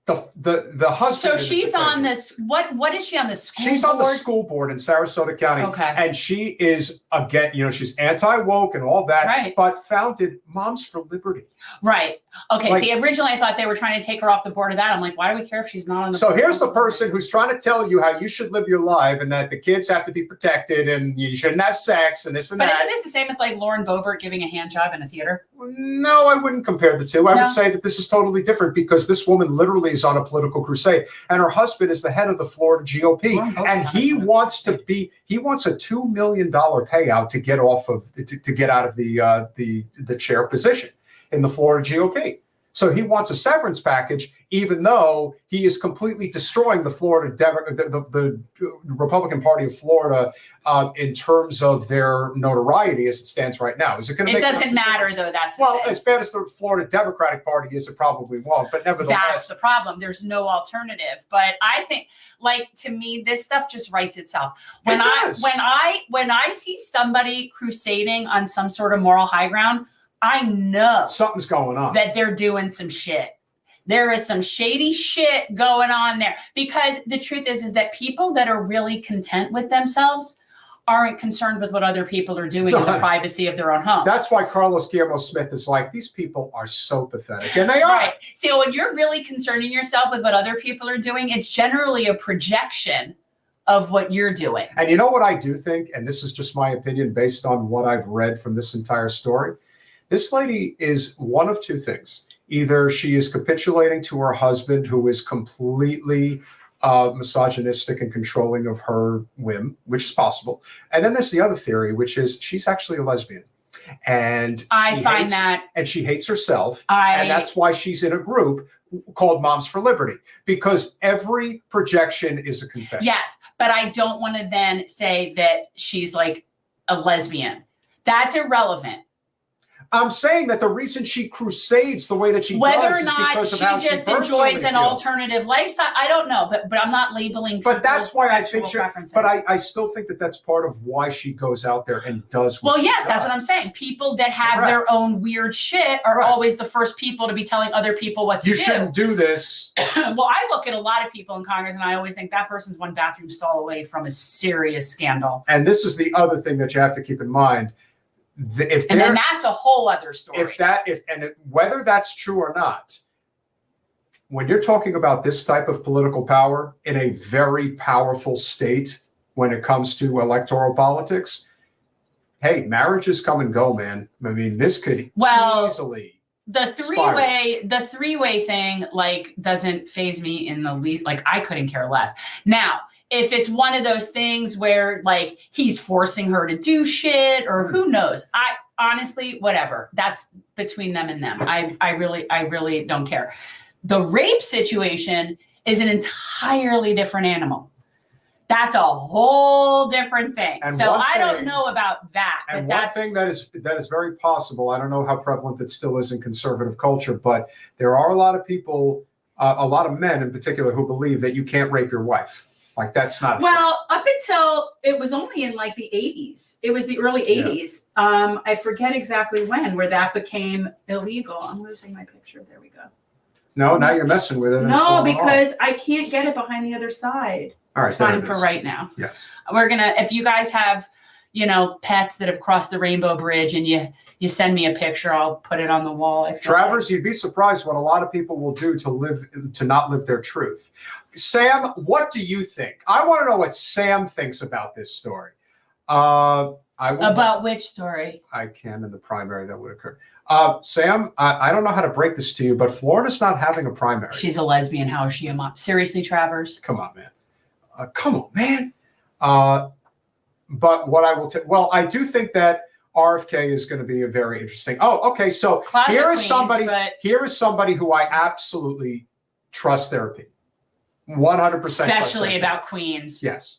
the husband. So she's on this. What is she on the school board? She's on the school board in Sarasota County. Okay. And she is, again, she's anti-woke and all that, right, but founded Moms for Liberty. Right. Okay. See, originally I thought they were trying to take her off the board of that. I'm like, why do we care if she's not on the board? So here's the person who's trying to tell you how you should live your life and that the kids have to be protected and you shouldn't have sex and this and that. But isn't this the same as like Lauren Boebert giving a hand job in a theater? No, I wouldn't compare the two. I would say that this is totally different because this woman literally is on a political crusade and her husband is the head of the Florida GOP. And he wants a $2 million payout to get off of, to get out of the chair position in the Florida GOP. So he wants a severance package, even though he is completely destroying the the Republican Party of Florida in terms of their notoriety as it stands right now. Is it going to? It doesn't matter, though. That's well, as bad as the Florida Democratic Party is, it probably won't. But nevertheless, that's the problem. There's no alternative. But I think, like, to me, this stuff just writes itself. When I see somebody crusading on some sort of moral high ground, I know something's going on, that they're doing some shit. There is some shady shit going on there, because the truth is that people that are really content with themselves aren't concerned with what other people are doing in the privacy of their own homes. That's why Carlos Guillermo Smith is like, these people are so pathetic, and they are. Right. So when you're really concerning yourself with what other people are doing, it's generally a projection of what you're doing. And you know what I do think, and this is just my opinion based on what I've read from this entire story. This lady is one of two things. Either she is capitulating to her husband, who is completely misogynistic and controlling of her whim, which is possible. And then there's the other theory, which is she's actually a lesbian. And she hates herself. And that's why she's in a group called Moms for Liberty, because every projection is a confession. Yes, but I don't want to then say that she's like a lesbian. That's irrelevant. I'm saying that the reason she crusades the way that she whether does or not is because of how she just personally enjoys an feels. alternative lifestyle, I don't know, but I'm not labeling. But that's why I think preferences. But I still think that that's part of why she goes out there and does. Well, yes, that's what I'm saying. People that have their own weird shit are always the first people to be telling other people what to do. You shouldn't do this. Well, I look at a lot of people in Congress, and I always think that person's one bathroom stall away from a serious scandal. And this is the other thing that you have to keep in mind. And then that's a whole other story. Whether that's true or not, when you're talking about this type of political power in a very powerful state when it comes to electoral politics, hey, marriages come and go, man. I mean, this could easily. The three-way thing, like, doesn't faze me in the least. Like, I couldn't care less. Now, if it's one of those things where, like, he's forcing her to do shit, or who knows, I honestly, whatever. That's between them and them. I really don't care. The rape situation is an entirely different animal. That's a whole different thing. And so I don't know about that. And but one thing that is very possible, I don't know how prevalent it still is in conservative culture, but there are a lot of people, a lot of men in particular, who believe that you can't rape your wife. Like, that's not. Well, up until it was only in like the 80s. It was the early 80s. I forget exactly when, where that became illegal. I'm losing my picture. There we go. No, now you're messing with it. No, because I can't get it behind the other side. All right, it's fine for right now. Yes. We're gonna. If you guys have, pets that have crossed the Rainbow Bridge, and you send me a picture, I'll put it on the wall. Travers, you'd be surprised what a lot of people will do to not live their truth. Sam, what do you think? I want to know what Sam thinks about this story. About which story? I can in the primary that would occur. Sam, I don't know how to break this to you, but Florida's not having a primary. She's a lesbian. How is she a mom? Seriously, Travers? Come on, man. But what I will tell, well, I do think that RFK is going to be a very interesting. Oh, okay. So here is somebody who I absolutely trust their opinion. 100%. Especially about Queens. Yes.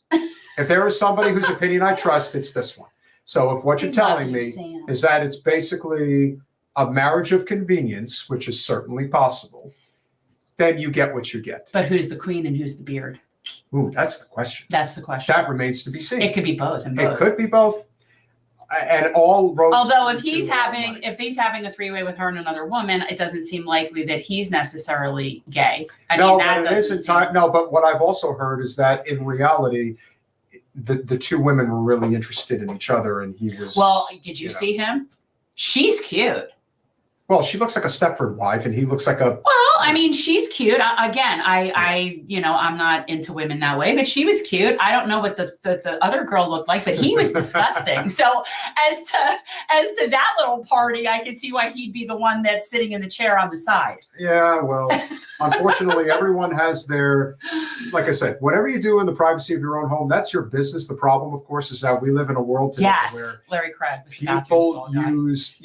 If there is somebody whose opinion I trust, it's this one. So if what you're telling me is that it's basically a marriage of convenience, which is certainly possible, then you get what you get. But who's the queen and who's the beard? Ooh, that's the question. That's the question. That remains to be seen. It could be both. It could be both. And all roads. Although if he's having a three-way with her and another woman, it doesn't seem likely that he's necessarily gay. But what I've also heard is that in reality, the two women were really interested in each other, and he was. Well, did you see him? She's cute. Well, she looks like a Stepford wife, and he looks like a. Well, I mean, she's cute. I'm not into women that way, but she was cute. I don't know what the other girl looked like, but he was disgusting. So as to that little party, I could see why he'd be the one that's sitting in the chair on the side. Yeah, well, unfortunately, everyone has their. Like I said, whatever you do in the privacy of your own home, that's your business. The problem, of course, is that we live in a world today where Larry Craig, people use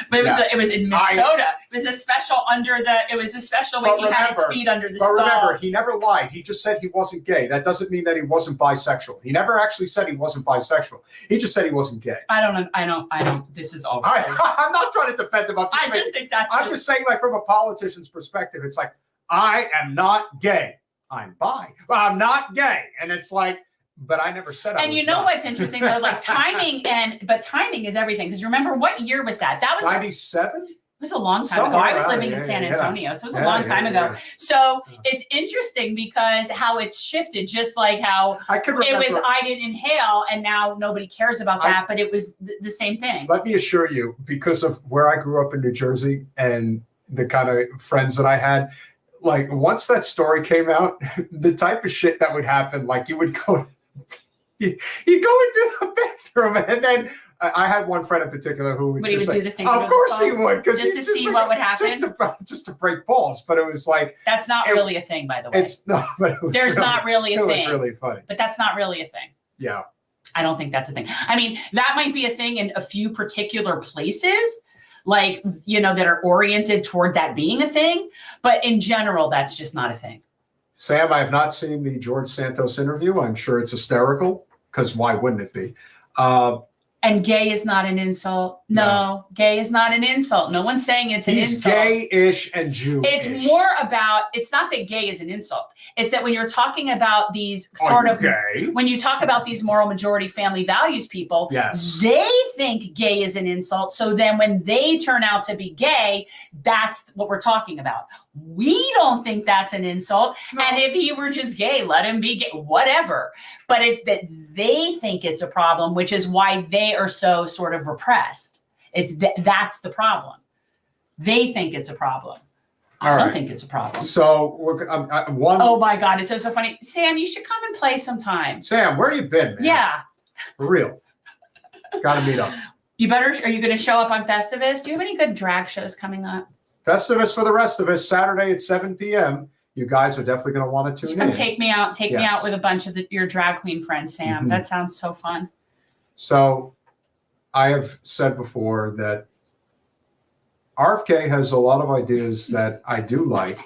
But it was in Minnesota. It was a special it was a special way he had his feet under the stall. But remember, he never lied. He just said he wasn't gay. That doesn't mean that he wasn't bisexual. He never actually said he wasn't bisexual. He just said he wasn't gay. I don't, this is all. I'm not trying to defend him. I just think that's I'm just saying, like, from a politician's perspective, it's like, I am not gay. I'm bi. But I'm not gay. And it's like, but I never said I was. And you know what's interesting though, like timing timing is everything. Because remember, what year was that? That was 97? It was a long time ago. I was living in San Antonio, so it was a long time ago. So it's interesting because how it's shifted, just like how it was I didn't inhale, and now nobody cares about that, but it was the same thing. Let me assure you, because of where I grew up in New Jersey and the kind of friends that I had, like once that story came out, the type of shit that would happen, like you would go, you go into the bathroom, and then I had one friend in particular who would just do the thing. Of course he would, because just to see what would happen, just to break balls. But it was like that's not really a thing, by the way. It's not. But it was there's really, not really a thing. It was really funny. But that's not really a thing. Yeah, I don't think that's a thing. I mean, that might be a thing in a few particular places, like, that are oriented toward that being a thing. But in general, that's just not a thing. Sam, I have not seen the George Santos interview. I'm sure it's hysterical, because why wouldn't it be? And gay is not an insult. No, gay is not an insult. No one's saying it's an insult. He's gay-ish and Jewish. It's more about, it's not that gay is an insult. It's that when you're talking about these sort of, when you talk about these moral majority family values people, they think gay is an insult. So then when they turn out to be gay, that's what we're talking about. We don't think that's an insult. No. And if he were just gay, let him be gay, whatever. But it's that they think it's a problem, which is why they are so sort of repressed. It's that's the problem. They think it's a problem. I don't think it's a problem. So one. Oh my God, it's so funny. Sam, you should come and play sometime. Sam, where you been, man? Yeah. For real. Got to meet up. You better. Are you going to show up on Festivus? Do you have any good drag shows coming up? Festivus for the rest of us, Saturday at 7 p.m. You guys are definitely going to want to tune in. Come take me out. Take me out with a bunch of your drag queen friends, Sam. Mm-hmm. That sounds so fun. So I have said before that RFK has a lot of ideas that I do like.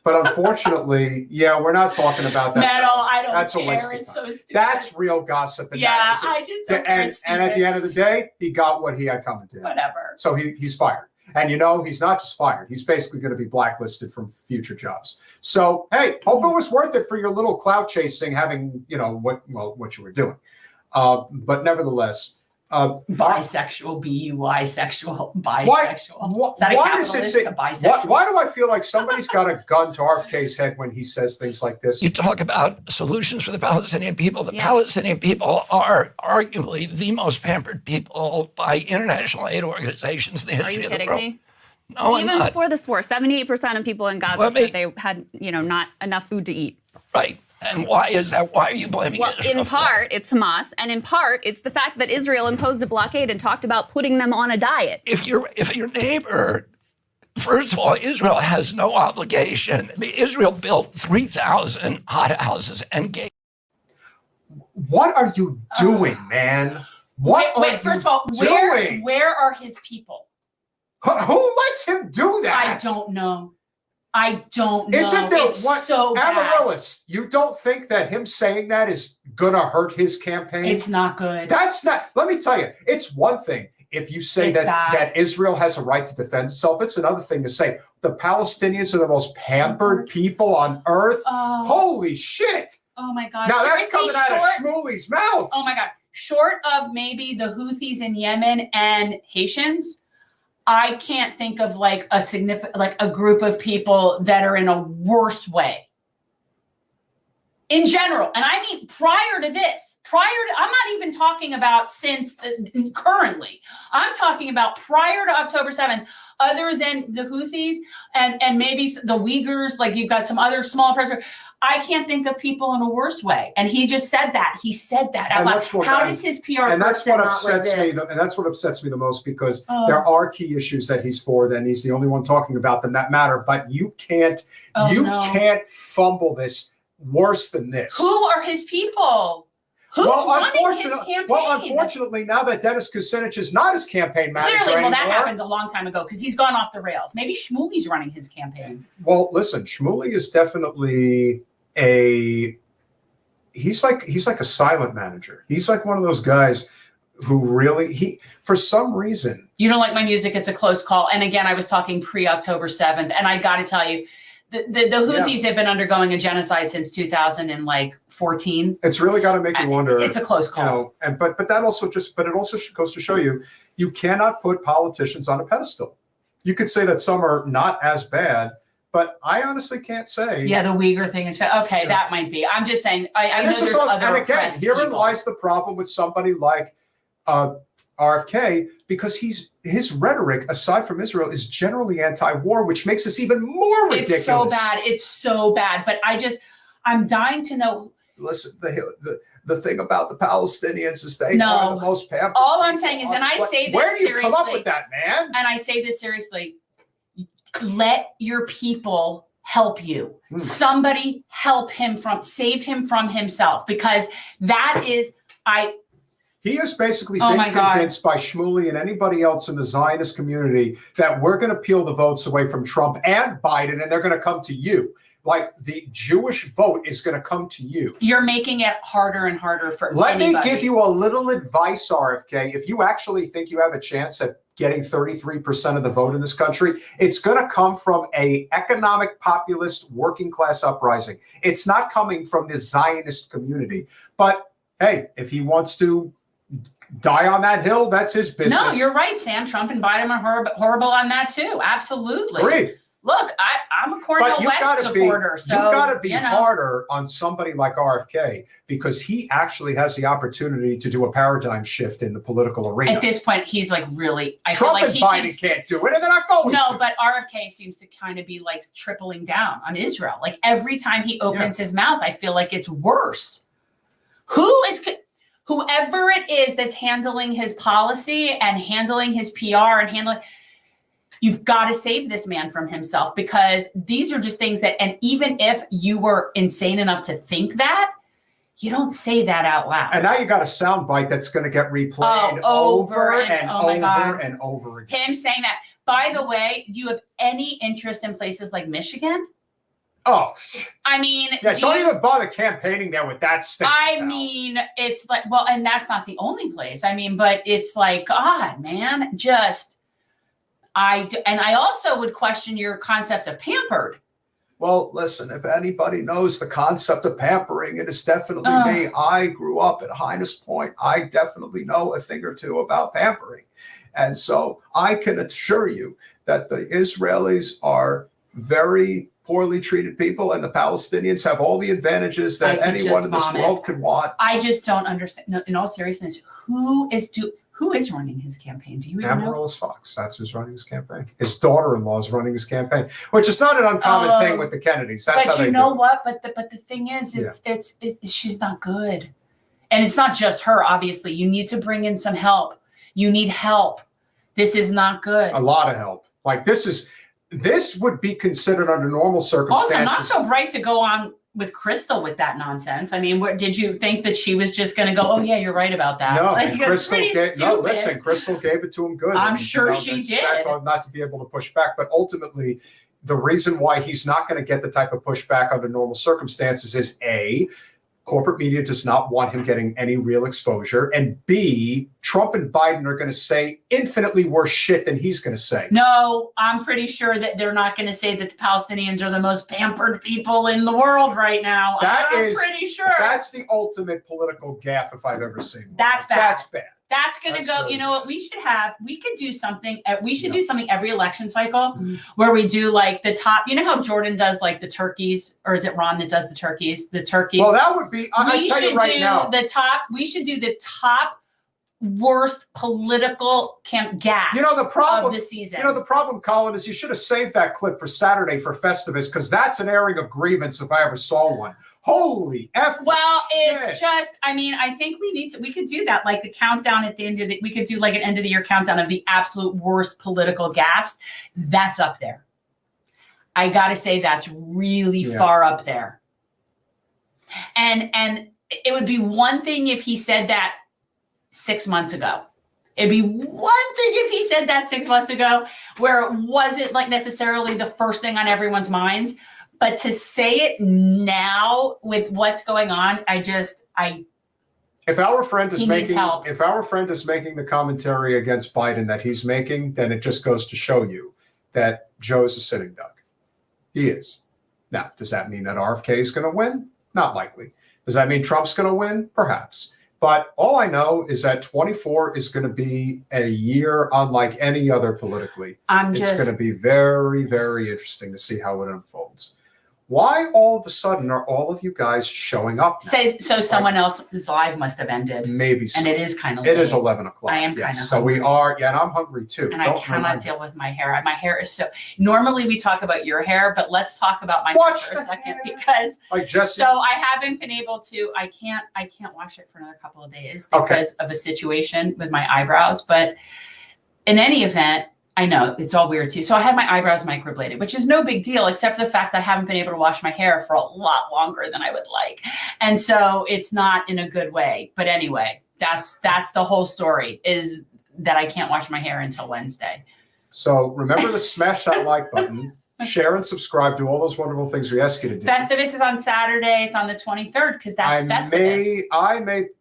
But unfortunately, we're not talking about that. Metal, I don't That's care. A waste of it's so stupid. That's real gossip. And I just don't care. And at the end of the day, he got what he had coming to him. Whatever. So he's fired. And he's not just fired. He's basically going to be blacklisted from future jobs. So, hey, hope it was worth it for your little clout chasing, having, what you were doing. But nevertheless. Bisexual, B-U-I-sexual, bisexual. Is that a capitalist, a bisexual? Why do I feel like somebody's got a gun to RFK's head when he says things like this? You talk about solutions for the Palestinian people. The Palestinian people are arguably the most pampered people by international aid organizations in the history of the world. Are you kidding me? No, even before this war, 78% of people in Gaza said they had, not enough food to eat. Right. And why is that? Why are you blaming Israel? In part, it's Hamas, and in part, it's the fact that Israel imposed a blockade and talked about putting them on a diet. If your neighbor, first of all, Israel has no obligation. Israel built 3,000 hothouses and gave. What are you doing, man? Wait, first of all, where are his people? Who lets him do that? I don't know. Isn't there it's so Amaryllis, you don't think that him saying that is going to hurt his campaign? It's not good. That's not. Let me tell you, it's one thing if you say that Israel has a right to defend itself. It's another thing to say the Palestinians are the most pampered people on earth. Oh. Holy shit. Oh, my God. Now that's coming out of Shmuley's mouth. Oh, my God. Short of maybe the Houthis in Yemen and Haitians, I can't think of like a group of people that are in a worse way in general. And I mean, prior to this, I'm not even talking about currently, I'm talking about prior to October 7th, other than the Houthis and maybe the Uyghurs, like you've got some other small presence. I can't think of people in a worse way. And he just said that. He said that out loud. How does his PR and that's person what upsets not like this? and that's what upsets me the most, because there are key issues that he's for, and he's the only one talking about them that matter. But you can't can't fumble this worse than this. Who are his people? Who's running his campaign? Well, unfortunately, now that Dennis Kucinich is not his campaign manager Clearly, well, anymore, that happened a long time ago because he's gone off the rails. Maybe Shmuley's running his campaign. Well, listen, Shmuley is definitely he's like a silent manager. He's like one of those guys who really for some reason. You don't like my music, it's a close call. And again, I was talking pre-October 7th, and I got to tell you, the Houthis have been undergoing a genocide since 2014. It's really got to make you wonder. It's a close call. You know, and but it also goes to show you cannot put politicians on a pedestal. You could say that some are not as bad, but I honestly can't say. Yeah, the Uyghur thing is okay. Yeah. That might be. I'm just saying. I know there's other and again, oppressed herein people. lies the problem with somebody like RFK, because his rhetoric, aside from Israel, is generally anti-war, which makes this even more ridiculous. It's so bad. It's so bad. But I'm dying to know. Listen, the thing about the Palestinians is they are the most pampered. All I'm saying is, and I say this where do you seriously, come up with that, man? And I say this seriously. Let your people help you. Somebody save him from himself, because that is He has basically been convinced by Shmuley and anybody else in the Zionist community that we're going to peel the votes away from Trump and Biden, and they're going to come to you. Like the Jewish vote is going to come to you. You're making it harder and harder for Let anybody. me give you a little advice, RFK. If you actually think you have a chance at getting 33% of the vote in this country, it's going to come from a economic populist working class uprising. It's not coming from the Zionist community. But hey, if he wants to die on that hill, that's his business. No, you're right, Sam. Trump and Biden are horrible on that too. Absolutely. Agreed. Look, I'm a Cornel West supporter. So you've got to be harder on somebody like RFK, because he actually has the opportunity to do a paradigm shift in the political arena. At this point, he's like really. I Trump feel like and Biden can't do it, and they're not going No, to. but RFK seems to kind of be like tripling down on Israel. Like every time he opens his mouth, I feel like it's worse. Whoever it is that's handling his policy and handling his PR and handling. You've got to save this man from himself, because these are just things that, and even if you were insane enough to think that, you don't say that out loud. And now you got a soundbite that's going to get replayed over and over again. Him saying that. By the way, do you have any interest in places like Michigan? Oh, I mean, don't even bother campaigning there with that stick. I mean, it's like, well, and that's not the only place. I mean, but it's like, God, man, I also would question your concept of pampered. Well, listen, if anybody knows the concept of pampering, it is definitely me. I grew up at Highness Point. I definitely know a thing or two about pampering. And so I can assure you that the Israelis are very poorly treated people, and the Palestinians have all the advantages that anyone in this world could want. I just don't understand. No, in all seriousness, who is running his campaign? Do you even know? Amaryllis Fox. That's who's running his campaign. His daughter-in-law is running his campaign, which is not an uncommon thing with the Kennedys. That's how they do it. But you know what? But the thing is, it's she's not good, and it's not just her. Obviously, you need to bring in some help. You need help. This is not good. A lot of help. Like this would be considered under normal circumstances. Also, not so bright to go on with Crystal with that nonsense. I mean, did you think that she was just going to go, oh, yeah, you're right about that? No, like, Crystal Crystal gave it to him good. I'm sure she did. Not to be able to push back, but ultimately, the reason why he's not going to get the type of pushback under normal circumstances is A, corporate media does not want him getting any real exposure, and B, Trump and Biden are going to say infinitely worse shit than he's going to say. No, I'm pretty sure that they're not going to say that the Palestinians are the most pampered people in the world right now. I'm pretty sure. That's the ultimate political gaffe if I've ever seen one. That's bad. That's bad. That's going to go, you know what, we could do something every election cycle where we do like the top, you know how Jordan does like the turkeys, or is it Ron that does the turkeys? Well, that would be, I tell you right now. We should do the top worst political gaffe of the season. You know, the problem, Colin, is you should have saved that clip for Saturday for Festivus, because that's an airing of grievance if I ever saw one. Holy F. Well, it's just, I mean, I think we could do that, like the countdown at the end of we could do like an end of the year countdown of the absolute worst political gaffes. That's up there. I got to say, that's really far up there. And it would be one thing if he said that 6 months ago. It'd be one thing if he said that 6 months ago, where it wasn't like necessarily the first thing on everyone's minds. But to say it now with what's going on, if our friend is He needs making help. if our friend is making the commentary against Biden that he's making, then it just goes to show you that Joe's a sitting duck. He is. Now, does that mean that RFK is going to win? Not likely. Does that mean Trump's going to win? Perhaps. But all I know is that 24 is going to be a year unlike any other politically. It's going to be very, very interesting to see how it unfolds. Why all of a sudden are all of you guys showing up now? So someone else's live must have ended. Maybe so. And it is kind of It is 11 o'clock. I am kind of So we are, and I'm hungry too. And I cannot deal with my hair. My hair is so, normally we talk about your hair, but let's talk about my hair for a second because like Jesse. So I haven't been able to, I can't wash it for another couple of days because of a situation with my eyebrows. But in any event, I know it's all weird too. So I had my eyebrows microbladed, which is no big deal, except for the fact that I haven't been able to wash my hair for a lot longer than I would like. And so it's not in a good way. But anyway, that's the whole story, is that I can't wash my hair until Wednesday. So remember to smash that like button, share and subscribe, do all those wonderful things we ask you to do. Festivus is on Saturday. It's on the 23rd because that's Festivus.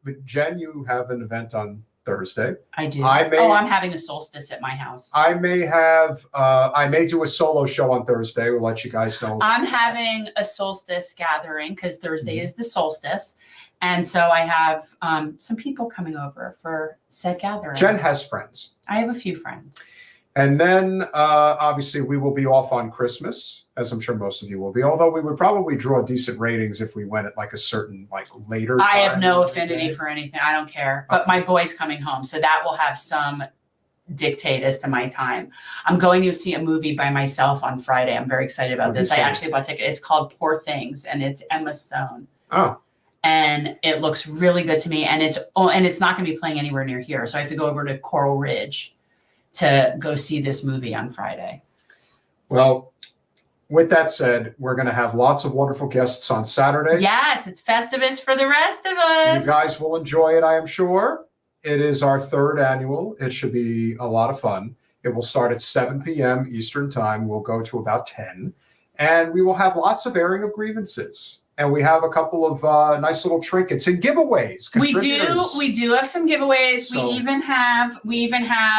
But Jen, you have an event on Thursday. I do. I'm having a solstice at my house. I may do a solo show on Thursday. We'll let you guys know. I'm having a solstice gathering because Thursday is the solstice. And so I have some people coming over for said gathering. Jen has friends. I have a few friends. And then obviously we will be off on Christmas, as I'm sure most of you will be, although we would probably draw decent ratings if we went at like a certain later time. I have no affinity for anything. I don't care. But my boy's coming home, so that will have some dictate as to my time. I'm going to see a movie by myself on Friday. I'm very excited about this. I actually bought a ticket. It's called Poor Things, and it's Emma Stone. Oh. And it looks really good to me, and it's not going to be playing anywhere near here, so I have to go over to Coral Ridge to go see this movie on Friday. Well, with that said, we're going to have lots of wonderful guests on Saturday. Yes, it's Festivus for the rest of us. You guys will enjoy it, I am sure. It is our 3rd annual. It should be a lot of fun. It will start at 7 p.m. Eastern Time. We'll go to about 10. And we will have lots of airing of grievances. And we have a couple of nice little trinkets and giveaways. We do have some giveaways. So, we even have.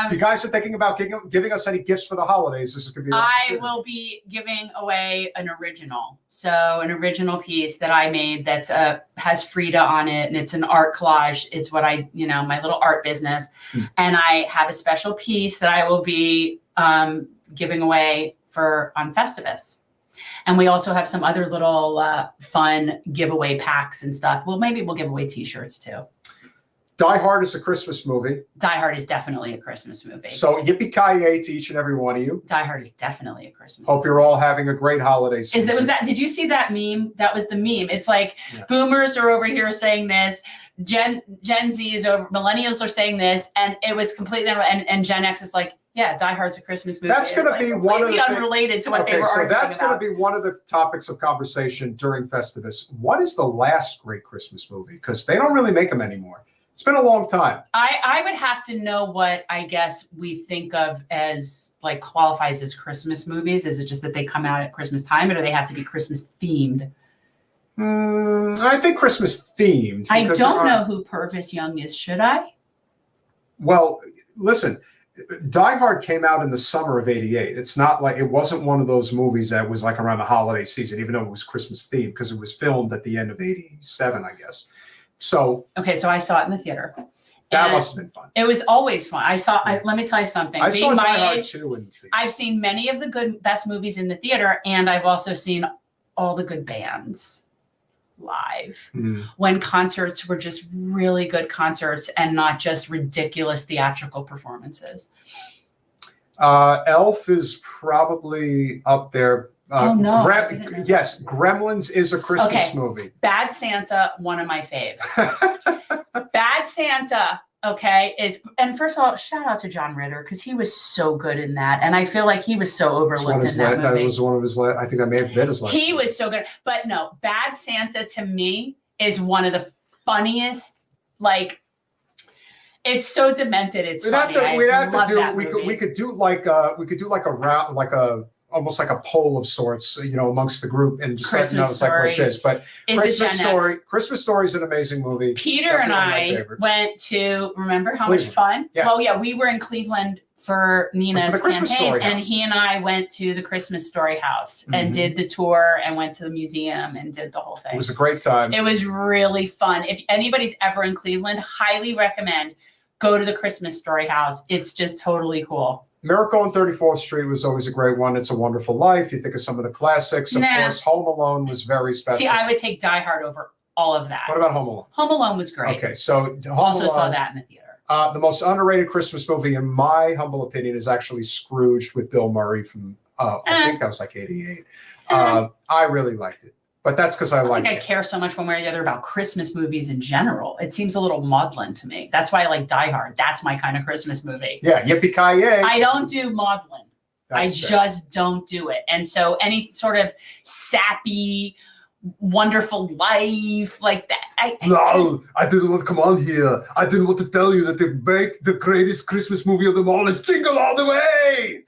If you guys are thinking about giving us any gifts for the holidays, this is going to be. I will be giving away an original. So an original piece that I made that has Frida on it, and it's an art collage. It's what my little art business, and I have a special piece that I will be giving away on Festivus. And we also have some other little fun giveaway packs and stuff. Well, maybe we'll give away T-shirts too. Die Hard is a Christmas movie. Die Hard is definitely a Christmas movie. So yippee-ki-yay to each and every one of you. Die Hard is definitely a Christmas movie. Hope you're all having a great holiday season. Did you see that meme? That was the meme. It's like boomers are over here saying this. Gen Z is over. Millennials are saying this. And it was completely, and Gen X is like, yeah, Die Hard's a Christmas movie. That's going to be one of the unrelated to what they were arguing about. So that's going to be one of the topics of conversation during Festivus. What is the last great Christmas movie? Because they don't really make them anymore. It's been a long time. I would have to know what I guess we think of as qualifies as Christmas movies. Is it just that they come out at Christmas time, or do they have to be Christmas themed? I think Christmas themed. I don't know who Purvis Young is. Should I? Well, listen. Die Hard came out in the summer of '88. It's not like it wasn't one of those movies that was like around the holiday season, even though it was Christmas themed, because it was filmed at the end of '87, I guess. So okay, so I saw it in the theater. That must have been fun. It was always fun. Let me tell you something. Being my age, too, I've seen many of the best movies in the theater, and I've also seen all the good bands live when concerts were just really good concerts and not just ridiculous theatrical performances. Elf is probably up there. Oh no! Yes, Gremlins is a Christmas movie. Bad Santa, one of my faves. Bad Santa, and first of all, shout out to John Ritter because he was so good in that, and I feel like he was so overlooked in that movie. That was one of his. I think that may have been his last. He was so good, but no, Bad Santa to me is one of the funniest, like, it's so demented. It's We'd funny. have to do. That We movie. could do like a round, almost like a poll of sorts, amongst the group, and just let know like which is. But Christmas Story is an amazing movie. Peter and I went to, remember how much fun? Yes. Well, yeah, we were in Cleveland for Nina's campaign, and house. he and I went to the Christmas Story House and did the tour and went to the museum and did the whole thing. It was a great time. It was really fun. If anybody's ever in Cleveland, highly recommend go to the Christmas Story House. It's just totally cool. Miracle on 34th Street was always a great one. It's a Wonderful Life. You think of some of the classics. Of course, Home Alone was very special. See, I would take Die Hard over all of that. What about Home Alone? Home Alone was great. Okay, so also saw that in the theater. The most underrated Christmas movie, in my humble opinion, is actually Scrooge with Bill Murray from, I think that was like 88. I really liked it. But that's because I like I care so much one way or the other about Christmas movies in general. It seems a little maudlin to me. That's why I like Die Hard. That's my kind of Christmas movie. Yeah, yippee-ki-yay. I don't do maudlin. I just don't do it. And so any sort of sappy, wonderful life like that. I didn't want to come on here. I didn't want to tell you that they made the greatest Christmas movie of them all is Jingle All the Way.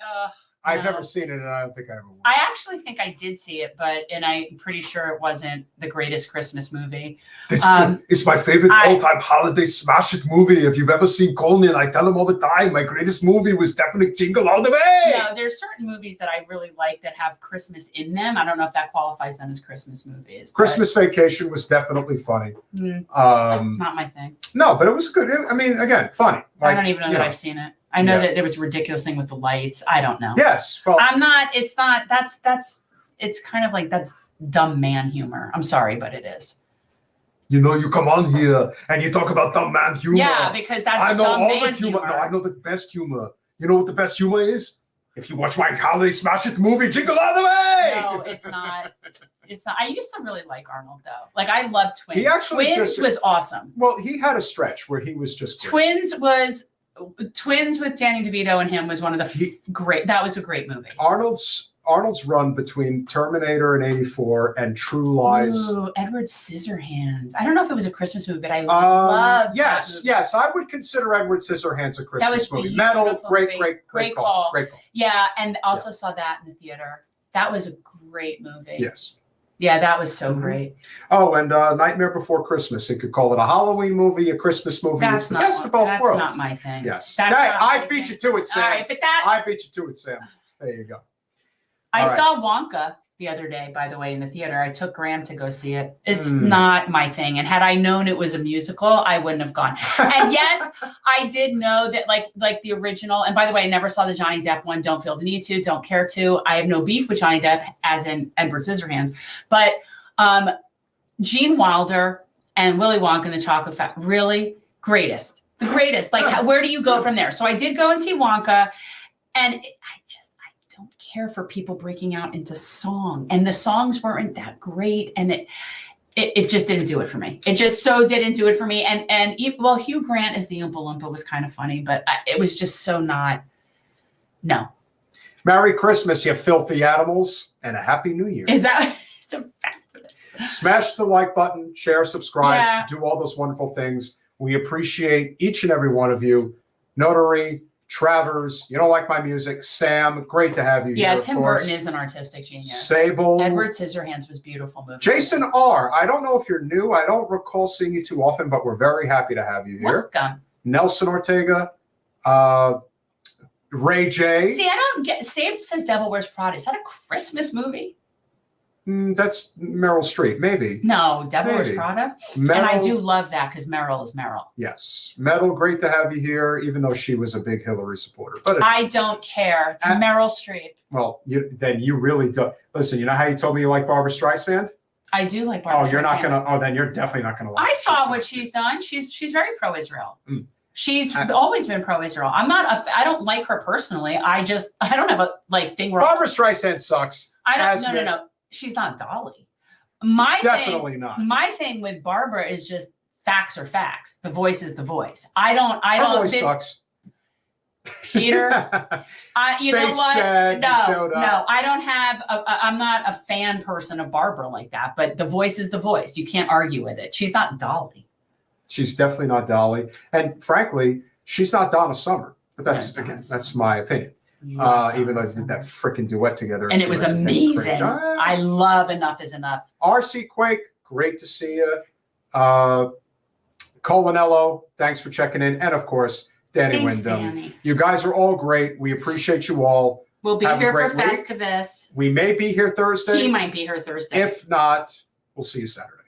I've never seen it, and I don't think I ever will. I actually think I did see it, and I'm pretty sure it wasn't the greatest Christmas movie. It's my favorite all-time holiday smash-it movie. If you've ever seen Conan, I tell him all the time, my greatest movie was definitely Jingle All the Way. No, there's certain movies that I really like that have Christmas in them. I don't know if that qualifies them as Christmas movies. Christmas Vacation was definitely funny. Not my thing. No, but it was good. I mean, again, funny. I don't even know that I've seen it. I know that there was a ridiculous thing with the lights. I don't know. Yes. Well, it's kind of like, that's dumb man humor. I'm sorry, but it is. You come on here and you talk about dumb man humor. Yeah, because that's dumb man humor. No, I know the best humor. You know what the best humor is? If you watch my holiday smash it movie, Jingle All the Way. No, it's not. It's not. I used to really like Arnold though. Like I loved Twins. He actually Twins was awesome. Well, he had a stretch where he was just Twins with Danny DeVito and him was one of the great. That was a great movie. Arnold's run between Terminator in '84 and True Lies. Ooh, Edward Scissorhands. I don't know if it was a Christmas movie, but I love. Yes, I would consider Edward Scissorhands a Christmas movie. Metal, great call. Yeah, and also saw that in the theater. That was a great movie. Yes. Yeah, that was so great. Oh, and Nightmare Before Christmas. You could call it a Halloween movie, a Christmas movie. That's it's the best of both worlds. That's not my thing. Yes. I beat you to it, Sam. All right, but I beat you to it, Sam. There you go. I saw Wonka the other day, by the way, in the theater. I took Graham to go see it. It's not my thing. And had I known it was a musical, I wouldn't have gone. And yes, I did know that like the original, and by the way, I never saw the Johnny Depp one. Don't feel the need to, don't care to. I have no beef with Johnny Depp, as in Edward Scissorhands. But Gene Wilder and Willy Wonka and the Chocolate Factory, really the greatest. Like, where do you go from there? So I did go and see Wonka, and I don't care for people breaking out into song, and the songs weren't that great, and it just didn't do it for me. It just didn't do it for me. And Hugh Grant as the Oompa Loompa was kind of funny, but it was just so not. No. Merry Christmas, you filthy animals, and a Happy New Year. Is that? It's a festivus. Smash the like button, share, subscribe, do all those wonderful things. We appreciate each and every one of you. Notary, Travers, you don't like my music. Sam, great to have you here. Yeah, Tim Burton is an artistic genius. Sable. Edward Scissorhands was beautiful movie. Jason R. I don't know if you're new. I don't recall seeing you too often, but we're very happy to have you here. Welcome. Nelson Ortega, Ray J. See, I don't get. Sam says Devil Wears Prada. Is that a Christmas movie? That's Meryl Streep, maybe. No, Devil Wears Prada. Meryl, and I do love that because Meryl is Meryl. Yes. Meryl, great to have you here, even though she was a big Hillary supporter. But I don't care. It's Meryl Streep. Well, then you really do. Listen, you know how you told me you like Barbara Streisand? I do like Barbara Streisand. You're not going to. Oh, then you're definitely not going to like I saw what she's done. She's very pro-Israel. She's always been pro-Israel. I don't like her personally. I don't have a thing where Barbara Streisand sucks. No. She's not Dolly. Definitely not. My thing with Barbara is just facts are facts. The voice is the voice. I don't. Her voice sucks. Peter, you know what? No, I don't have. I'm not a fan person of Barbara like that. But the voice is the voice. You can't argue with it. She's not Dolly. She's definitely not Dolly. And frankly, she's not Donna Summer. But that's, again, that's my opinion. Even though they did that freaking duet together. And it was amazing. I love Enough is Enough. RC Quake, great to see you. Colanello, thanks for checking in. And of course, Danny Thanks, Wyndham. Danny. You guys are all great. We appreciate you all. We'll be Have a here for great week. Festivus. We may be here Thursday. He might be here Thursday. If not, we'll see you Saturday.